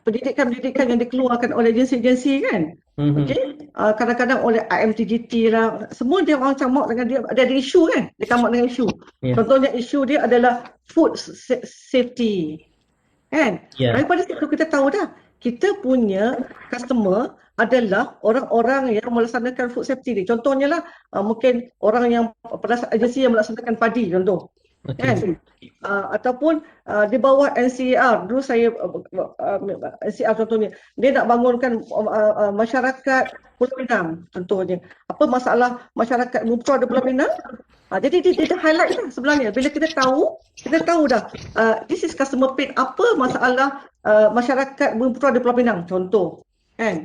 pendidikan-pendidikan yang dikeluarkan oleh agensi-agensi kan. Okay? Kadang-kadang oleh IMTGT lah, semua dia orang come out dengan dia ada isu kan, dia come out dengan isu. Contohnya isu dia adalah food safety. Kan? Ya. Daripada situ kita tahu dah, kita punya customer adalah orang-orang yang melaksanakan food safety ni. Contohnya lah, mungkin orang yang agensi yang melaksanakan padi contoh. Kan? Ataupun di bawah NCR, dulu saya NCR contohnya, dia nak bangunkan masyarakat Pulau Pinang contohnya. Apa masalah masyarakat Mupra di Pulau Pinang? Jadi dia highlight lah sebenarnya. Bila kita tahu dah this is customer pain, apa masalah masyarakat Mupra di Pulau Pinang contoh. Kan?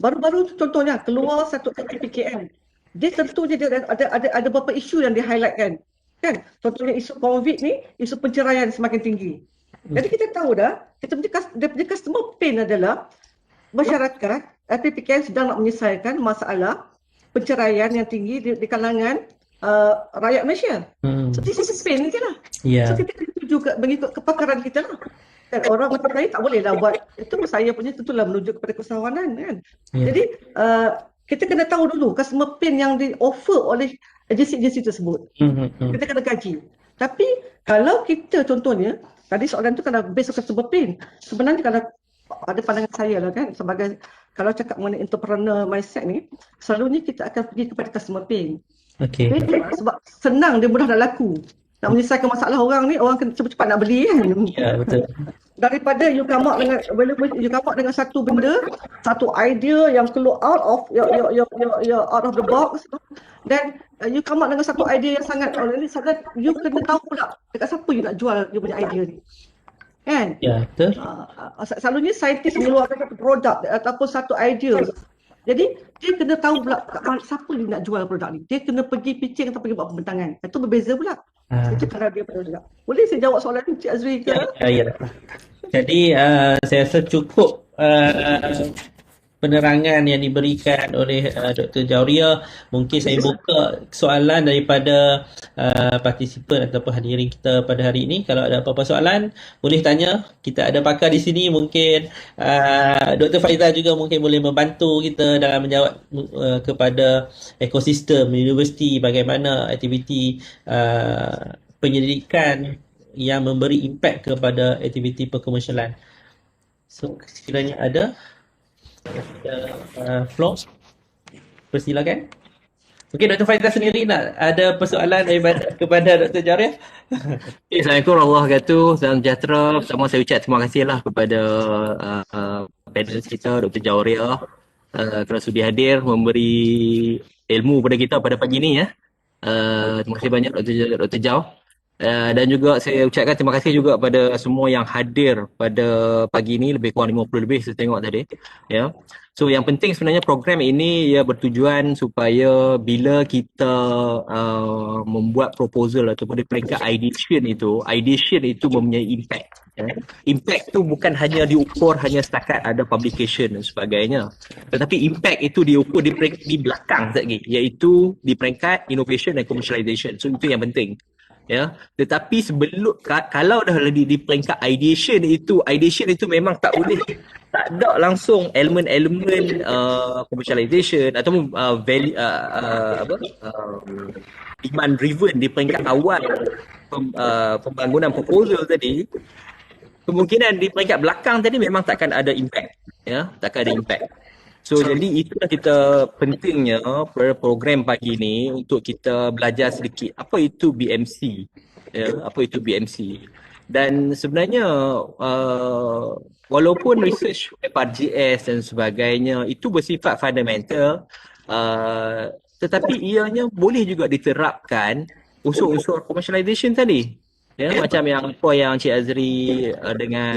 Baru-baru contohnya keluar satu PKM. Dia tentunya dia ada beberapa isu yang dia highlight kan. Contohnya isu COVID ni, isu penceraian semakin tinggi. Jadi kita tahu dah, dia punya customer pain adalah masyarakat PKM sedang nak menyelesaikan masalah penceraian yang tinggi di kalangan rakyat Malaysia. So this is pain je lah. So kita juga mengikut kepakaran kita lah. Dan orang macam saya tak boleh lah buat, itu saya punya tentulah menuju kepada kesawanan kan. Jadi kita kena tahu dulu customer pain yang di offer oleh agensi-agensi tersebut. Kita kena kaji. Tapi kalau kita contohnya, tadi soalan tu kalau based on customer pain, sebenarnya kalau ada pandangan saya lah kan, sebagai kalau cakap mengenai entrepreneur mindset ni, selalunya kita akan pergi kepada customer pain. Okay. Sebab senang, dia mudah nak laku. Nak menyelesaikan masalah orang ni, orang kena cepat-cepat nak beli kan. Ya, betul. Daripada you come up dengan satu benda, satu idea yang keluar out of your out of the box, dan you come up dengan satu idea yang sangat you kena tahu pula dekat siapa you nak jual you punya idea ni. Kan? Ya, betul. Selalunya saintis mengeluarkan satu produk ataupun satu idea. Jadi dia kena tahu pula siapa dia nak jual produk ni. Dia kena pergi pitching atau pergi buat pembentangan. Itu berbeza pula. Itu kalau dia perlu juga. Boleh saya jawab soalan ni Cik Azri ke? Ya. Jadi saya rasa cukup penerangan yang diberikan oleh Dr. Jauhriah. Mungkin saya buka soalan daripada partisipan ataupun hadirin kita pada hari ini. Kalau ada apa-apa soalan, boleh tanya. Kita ada pakar di sini, mungkin Dr. Faizal juga mungkin boleh membantu kita dalam menjawab kepada ekosistem universiti, bagaimana aktiviti penyelidikan yang memberi impak kepada aktiviti perkomersialan. So, sekiranya ada floor, persilakan. Mungkin Dr. Faizal sendiri nak ada persoalan kepada Dr. Jauhriah. Assalamualaikum warahmatullahi wabarakatuh. Salam sejahtera. Pertama saya ucap terima kasihlah kepada panel kita Dr. Jauhriah kerana sudi hadir memberi ilmu kepada kita pada pagi ni ya. Terima kasih banyak Dr. Jau. Dan juga saya ucapkan terima kasih juga pada semua yang hadir pada pagi ini, lebih kurang 50 lebih saya tengok tadi ya. So yang penting sebenarnya program ini ia bertujuan supaya bila kita membuat proposal ataupun di peringkat ideation itu mempunyai impact ya. Impact tu bukan hanya diukur hanya setakat ada publication dan sebagainya, tetapi impact itu diukur di belakang lagi, iaitu di peringkat innovation dan commercialization. So itu yang penting ya. Tetapi sebelum kalau dah di peringkat ideation itu memang tak ada langsung elemen-elemen commercialization ataupun value demand driven di peringkat awal pembangunan proposal tadi. Kemungkinan di peringkat belakang tadi memang takkan ada impact ya, takkan ada impact. So jadi itulah kita pentingnya program pagi ni untuk kita belajar sedikit apa itu BMC ya, apa itu BMC. Dan sebenarnya walaupun research FRGS dan sebagainya itu bersifat fundamental, tetapi ianya boleh juga diterapkan unsur-unsur commercialization tadi. Ya, macam yang Cik Azri dengan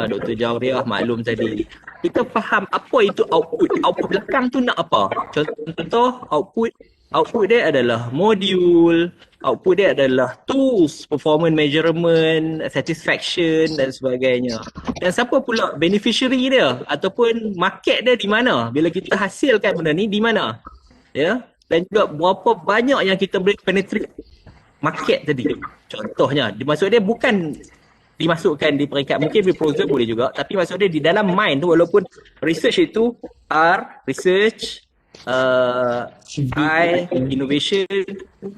Dr. Jauhriah maklum tadi. Kita faham apa itu output belakang tu nak apa. Contoh output dia adalah modul, output dia adalah tools, performance measurement, satisfaction dan sebagainya. Dan siapa pula beneficiary dia ataupun market dia di mana bila kita hasilkan benda ni, di mana. Ya, dan juga berapa banyak yang kita boleh penetrate market tadi. Contohnya, maksud dia bukan dimasukkan di peringkat, mungkin proposal boleh juga, tapi maksud dia di dalam mind tu, walaupun research itu research, I innovation,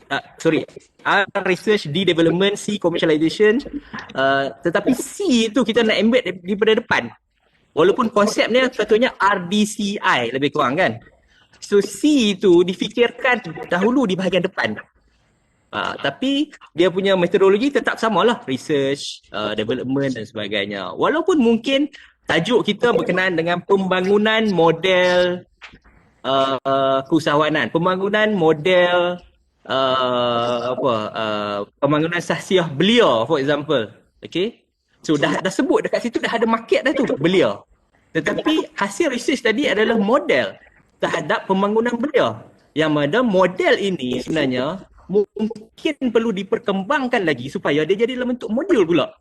R research, D development, C commercialization. Tetapi C itu kita nak embed daripada depan. Walaupun konsepnya sepatutnya RDCI lebih kurang kan. So C itu difikirkan dahulu di bahagian depan. Tapi dia punya metodologi tetap samalah, research, development dan sebagainya. Walaupun mungkin tajuk kita berkenaan dengan pembangunan model keusahawanan, pembangunan model pembangunan sahsiah belia for example. Okay. So dah sebut dekat situ, dah ada market dah tu, belia. Tetapi hasil research tadi adalah model terhadap pembangunan belia. Yang mana model ini sebenarnya mungkin perlu diperkembangkan lagi supaya dia jadi dalam bentuk modul pula.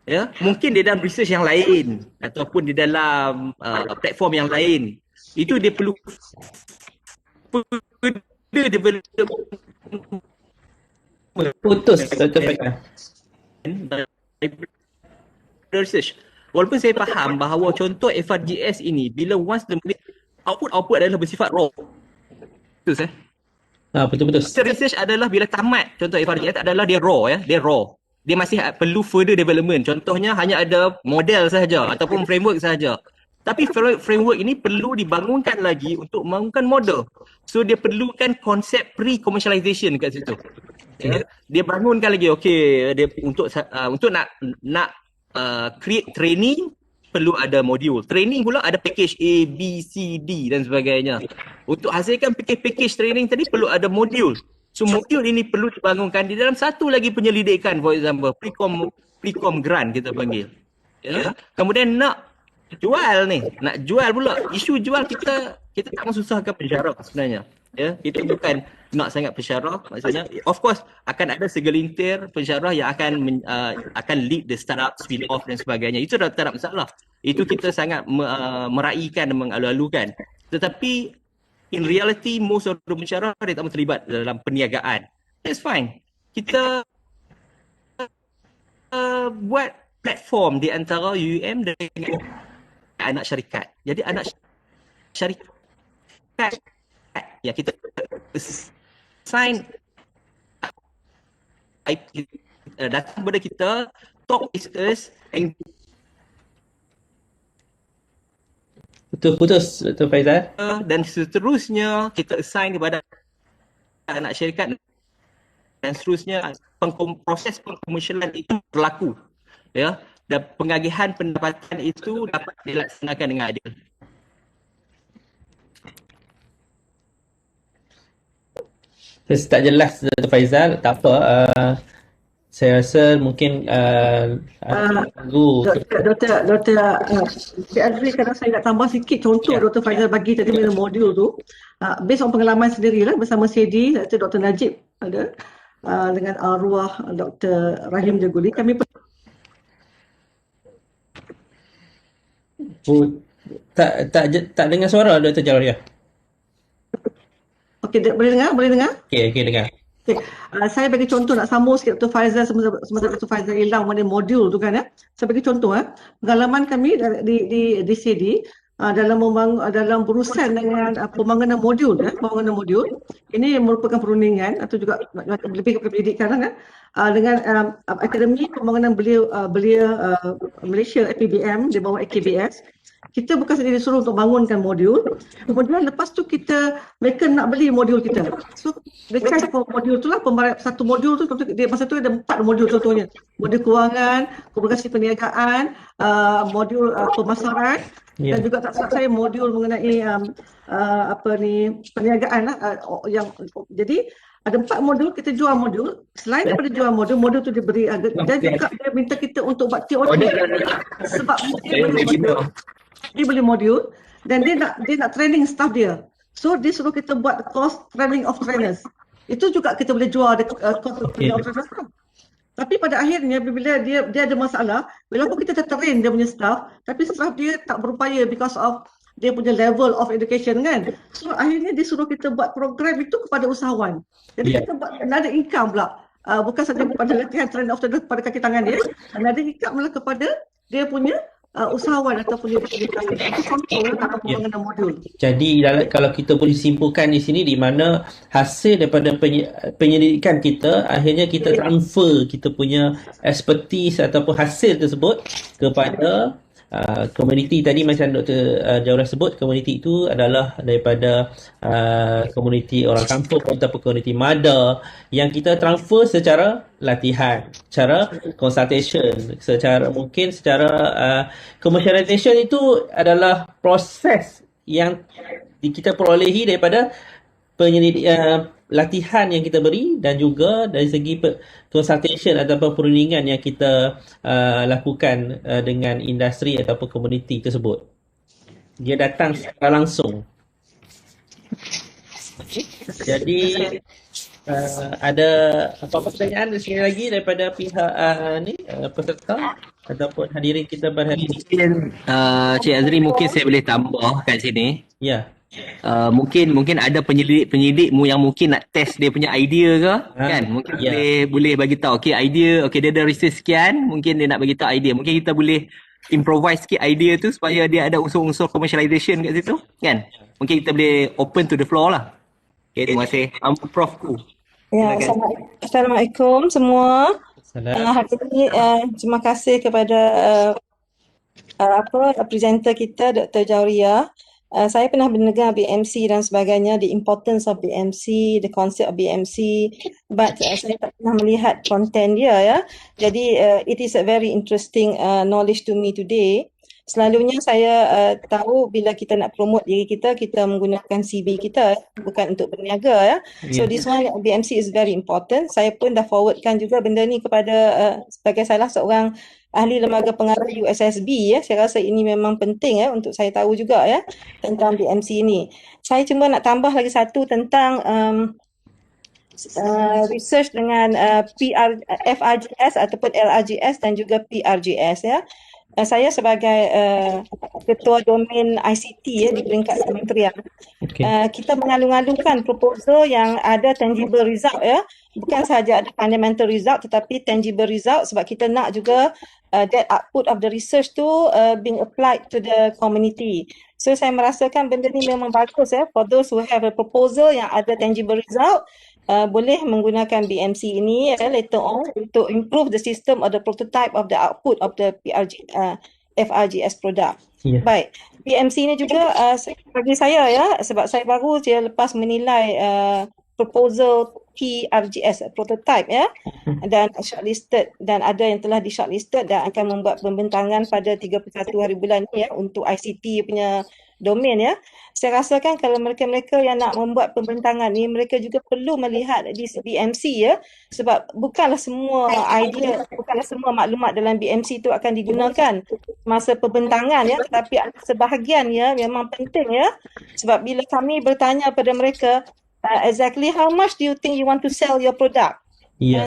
Ya, mungkin di dalam research yang lain ataupun di dalam platform yang lain. Itu dia perlu develop Putus Dr. Faizal. research. Walaupun saya faham bahawa contoh FRGS ini bila once the output adalah bersifat raw. Betul saya? Betul-betul. Research adalah bila tamat contoh FRGS adalah dia raw ya, dia raw. Dia masih perlu further development. Contohnya hanya ada model sahaja ataupun framework sahaja. Tapi framework ini perlu dibangunkan lagi untuk membangunkan model. So dia perlukan konsep pre-commercialization kat situ. Ya, dia bangunkan lagi okey, dia untuk nak create training perlu ada modul. Training pula ada package A, B, C, D dan sebagainya. Untuk hasilkan package training tadi perlu ada modul. So modul ini perlu dibangunkan di dalam satu lagi penyelidikan, for example pre-com grant kita panggil. Ya. Kemudian nak jual pula. Isu jual kita tak susahkan pensyarah sebenarnya. Ya, kita bukan nak sangat pensyarah, maksudnya of course akan ada segelintir pensyarah yang akan lead the startup spin off dan sebagainya. Itu dah tak ada masalah. Itu kita sangat meraihkan dan mengalu-alukan. Tetapi in reality most of the pensyarah dia tak terlibat dalam perniagaan. That's fine. Kita buat platform di antara UUM dengan anak syarikat. Jadi anak syarikat ya kita sign datang kepada kita, talk is us and Putus Dr. Faizal. dan seterusnya kita assign kepada anak syarikat dan seterusnya proses pengkomersialan itu berlaku. Ya, dan pengagihan pendapatan itu dapat dilaksanakan dengan adil. Tak jelas Dr. Faizal, tak apa. Saya rasa mungkin Dr. Azri, kalau saya nak tambah sikit contoh Dr. Faizal bagi tadi mengenai modul tu, based on pengalaman sendirilah bersama CD, Dr. Najib ada dengan arwah Dr. Rahim Jaguli, kami tak dengar suara Dr. Jalariah. Okey, boleh dengar? Okey, dengar. Okay. Saya bagi contoh, nak sambung sikit Dr. Faizal semasa Dr. Faizal hilang mengenai modul tu kan ya. Saya bagi contoh pengalaman kami di CD dalam berurusan dengan pembangunan modul pembangunan modul. Ini merupakan perundingan atau juga lebih kepada pendidikan kan dengan Akademi Pembangunan Belia Malaysia APBM di bawah AKBS. Kita bukan saja disuruh untuk bangunkan modul, kemudian lepas tu mereka nak beli modul kita. So the charge for modul tu lah, satu modul tu dia masa tu ada 4 modul contohnya. Modul kewangan, komunikasi perniagaan, modul pemasaran dan juga tak salah saya modul mengenai perniagaan yang jadi ada 4 modul, kita jual modul. Selain daripada jual modul tu diberi dan juga dia minta kita untuk buat teori sebab dia beli modul dan dia nak training staff dia. So dia suruh kita buat course training of trainers. Itu juga kita boleh jual course training of trainers. Tapi pada akhirnya bila dia ada masalah, walaupun kita dah train dia punya staff, tapi staff dia tak berupaya because of dia punya level of education kan. So akhirnya dia suruh kita buat program itu kepada usahawan. Jadi kita buat another income pula. Bukan saja kepada latihan training of trainers pada kaki tangan dia, another income pula kepada dia punya usahawan ataupun itu contoh dalam pembangunan modul. Jadi kalau kita boleh simpulkan di sini, di mana hasil daripada penyelidikan kita, akhirnya kita transfer kita punya expertise ataupun hasil tersebut kepada komuniti. Tadi macam Dr. Jaurah sebut, komuniti itu adalah daripada komuniti orang kampung ataupun komuniti MADA yang kita transfer secara latihan, secara consultation, secara commercialization. Itu adalah proses yang kita perolehi daripada latihan yang kita beri, dan juga dari segi consultation ataupun perundingan yang kita lakukan dengan industri ataupun komuniti tersebut. Dia datang secara langsung. Jadi ada apa-apa pertanyaan sekali lagi daripada pihak peserta ataupun hadirin kita pada hari ini? Mungkin Cik Azri, mungkin saya boleh tambah kat sini. Ya. Mungkin ada penyidik yang mungkin nak test dia punya idea ke, kan? Mungkin boleh bagi tahu, okey idea, okey dia ada research sekian, mungkin dia nak bagi tahu idea. Mungkin kita boleh improvise sikit idea tu supaya dia ada unsur-unsur commercialization kat situ, kan? Mungkin kita boleh open to the floor lah. Okey, terima kasih. Prof Ku. Ya, Assalamualaikum semua. Hari ini terima kasih kepada presenter kita Dr. Jauria. Saya pernah mendengar BMC dan sebagainya, the importance of BMC, the concept of BMC, but saya tak pernah melihat konten dia, ya. Jadi it is a very interesting knowledge to me today. Selalunya saya tahu bila kita nak promote diri kita menggunakan CV kita, bukan untuk berniaga, ya. So this one, BMC is very important. Saya pun dah forwardkan juga benda ni kepada sebagai salah seorang ahli lembaga pengarah USSB, ya. Saya rasa ini memang penting, ya, untuk saya tahu juga, ya, tentang BMC ini. Saya cuma nak tambah lagi satu tentang research dengan FRGS ataupun LRGS dan juga PRGS, ya. Saya sebagai ketua domain ICT, ya, di peringkat kementerian, kita mengalung-alungkan proposal yang ada tangible result, ya. Bukan sahaja ada fundamental result tetapi tangible result, sebab kita nak juga that output of the research tu being applied to the community. So saya merasakan benda ni memang bagus, ya, for those who have a proposal yang ada tangible result. Boleh menggunakan BMC ini, later on untuk improve the system or the prototype of the output of the FRGS product. Baik, BMC ini juga bagi saya, ya, sebab saya baru je lepas menilai proposal PRGS prototype, ya, dan shortlisted, dan ada yang telah di shortlisted dan akan membuat pembentangan pada 31 hari bulan ni, ya, untuk ICT punya domain, ya. Saya rasakan kalau mereka-mereka yang nak membuat pembentangan ni, mereka juga perlu melihat di BMC, ya, sebab bukanlah semua idea, bukanlah semua maklumat dalam BMC itu akan digunakan masa pembentangan, ya, tetapi ada sebahagian, ya, memang penting, ya, sebab bila kami bertanya pada mereka exactly how much do you think you want to sell your product,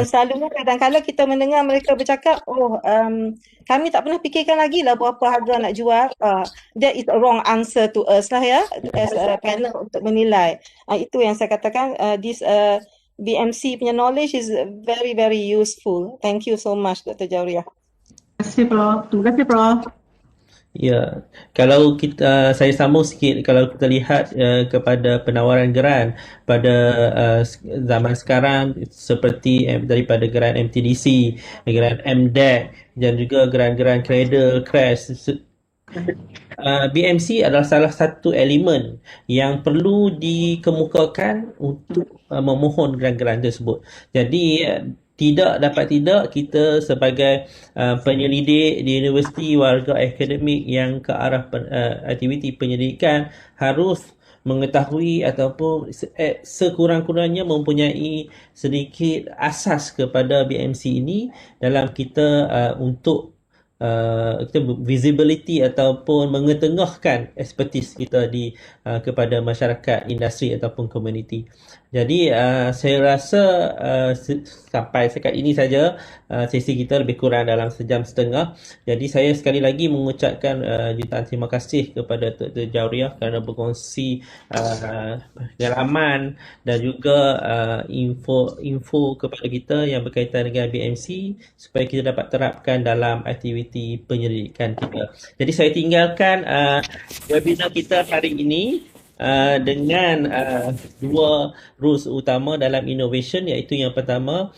selalunya kadang-kadang kita mendengar mereka bercakap, kami tak pernah fikirkan lagi lah berapa harga nak jual. That is a wrong answer to us lah, ya, as a panel untuk menilai. Itu yang saya katakan, this BMC punya knowledge is very very useful. Thank you so much, Dr. Jauria. Terima kasih, Prof. Terima kasih, Prof. Ya, kalau saya sambung sikit, kalau kita lihat kepada penawaran geran pada zaman sekarang, seperti daripada geran MTDC, geran MDEC dan juga geran-geran Cradle, CREST, BMC adalah salah satu elemen yang perlu dikemukakan untuk memohon geran-geran tersebut. Jadi tidak kita sebagai penyelidik di universiti, warga akademik yang ke arah aktiviti penyelidikan harus mengetahui ataupun sekurang-kurangnya mempunyai sedikit asas kepada BMC ini dalam kita untuk visibility ataupun mengetengahkan expertise kita kepada masyarakat, industri ataupun komuniti. Jadi saya rasa sampai sekat ini saja sesi kita lebih kurang dalam sejam setengah. Jadi saya sekali lagi mengucapkan jutaan terima kasih kepada Dr. Jauriah kerana berkongsi pengalaman dan juga info kepada kita yang berkaitan dengan BMC supaya kita dapat terapkan dalam aktiviti penyelidikan kita. Jadi saya tinggalkan webinar kita hari ini dengan dua rules utama dalam innovation, iaitu yang pertama,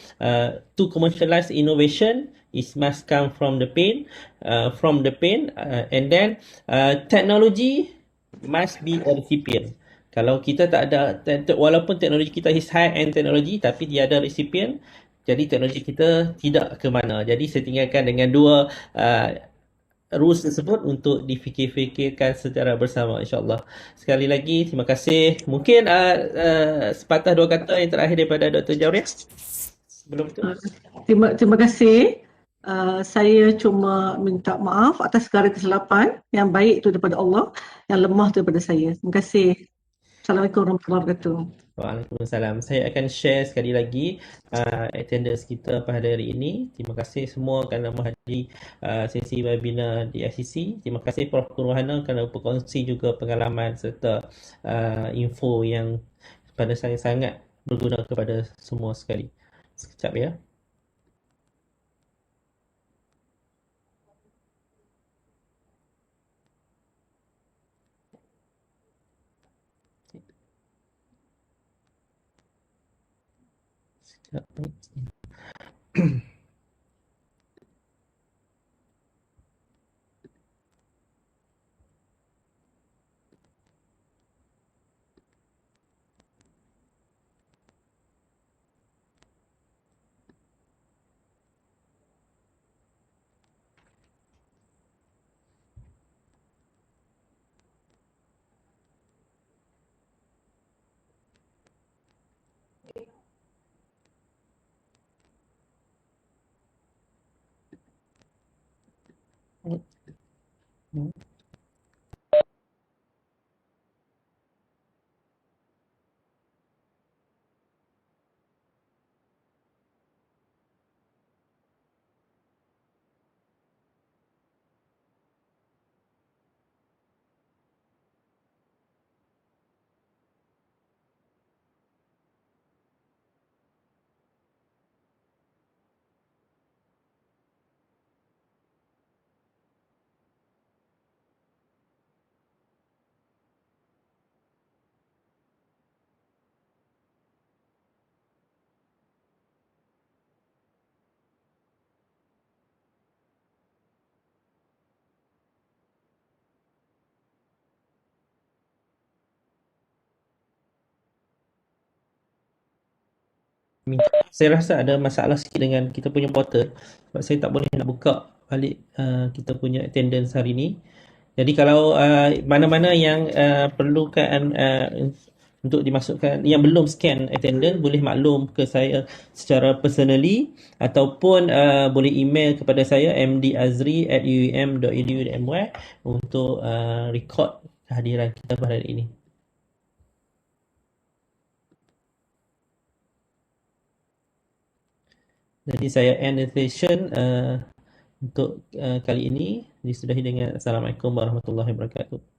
to commercialize innovation it must come from the pain, and then technology must be a recipient. Kalau kita tak ada, walaupun teknologi kita is high-end teknologi tapi tiada recipient, jadi teknologi kita tidak ke mana. Jadi saya tinggalkan dengan dua rules tersebut untuk difikir-fikirkan secara bersama, insyaAllah. Sekali lagi, terima kasih. Mungkin sepatah dua kata yang terakhir daripada Dr. Jauriah sebelum itu. Terima kasih. Saya cuma minta maaf atas segala kesilapan. Yang baik itu daripada Allah, yang lemah itu daripada saya. Terima kasih. Assalamualaikum warahmatullahi wabarakatuh. Waalaikumsalam. Saya akan share sekali lagi attendance kita pada hari ini. Terima kasih semua kerana menghadiri sesi webinar di ICC. Terima kasih Prof. Purwahana kerana berkongsi juga pengalaman serta info yang pada saya sangat berguna kepada semua sekali. Sekejap ya. Saya rasa ada masalah sikit dengan kita punya portal sebab saya tak boleh nak buka balik kita punya attendance hari ni. Jadi kalau mana-mana yang perlukan untuk dimasukkan, yang belum scan attendance, boleh maklum ke saya secara personally ataupun boleh email kepada saya mdazri@uum.edu.my untuk record kehadiran kita pada hari ini. Jadi saya end the session untuk kali ini. Disudahi dengan Assalamualaikum warahmatullahi wabarakatuh.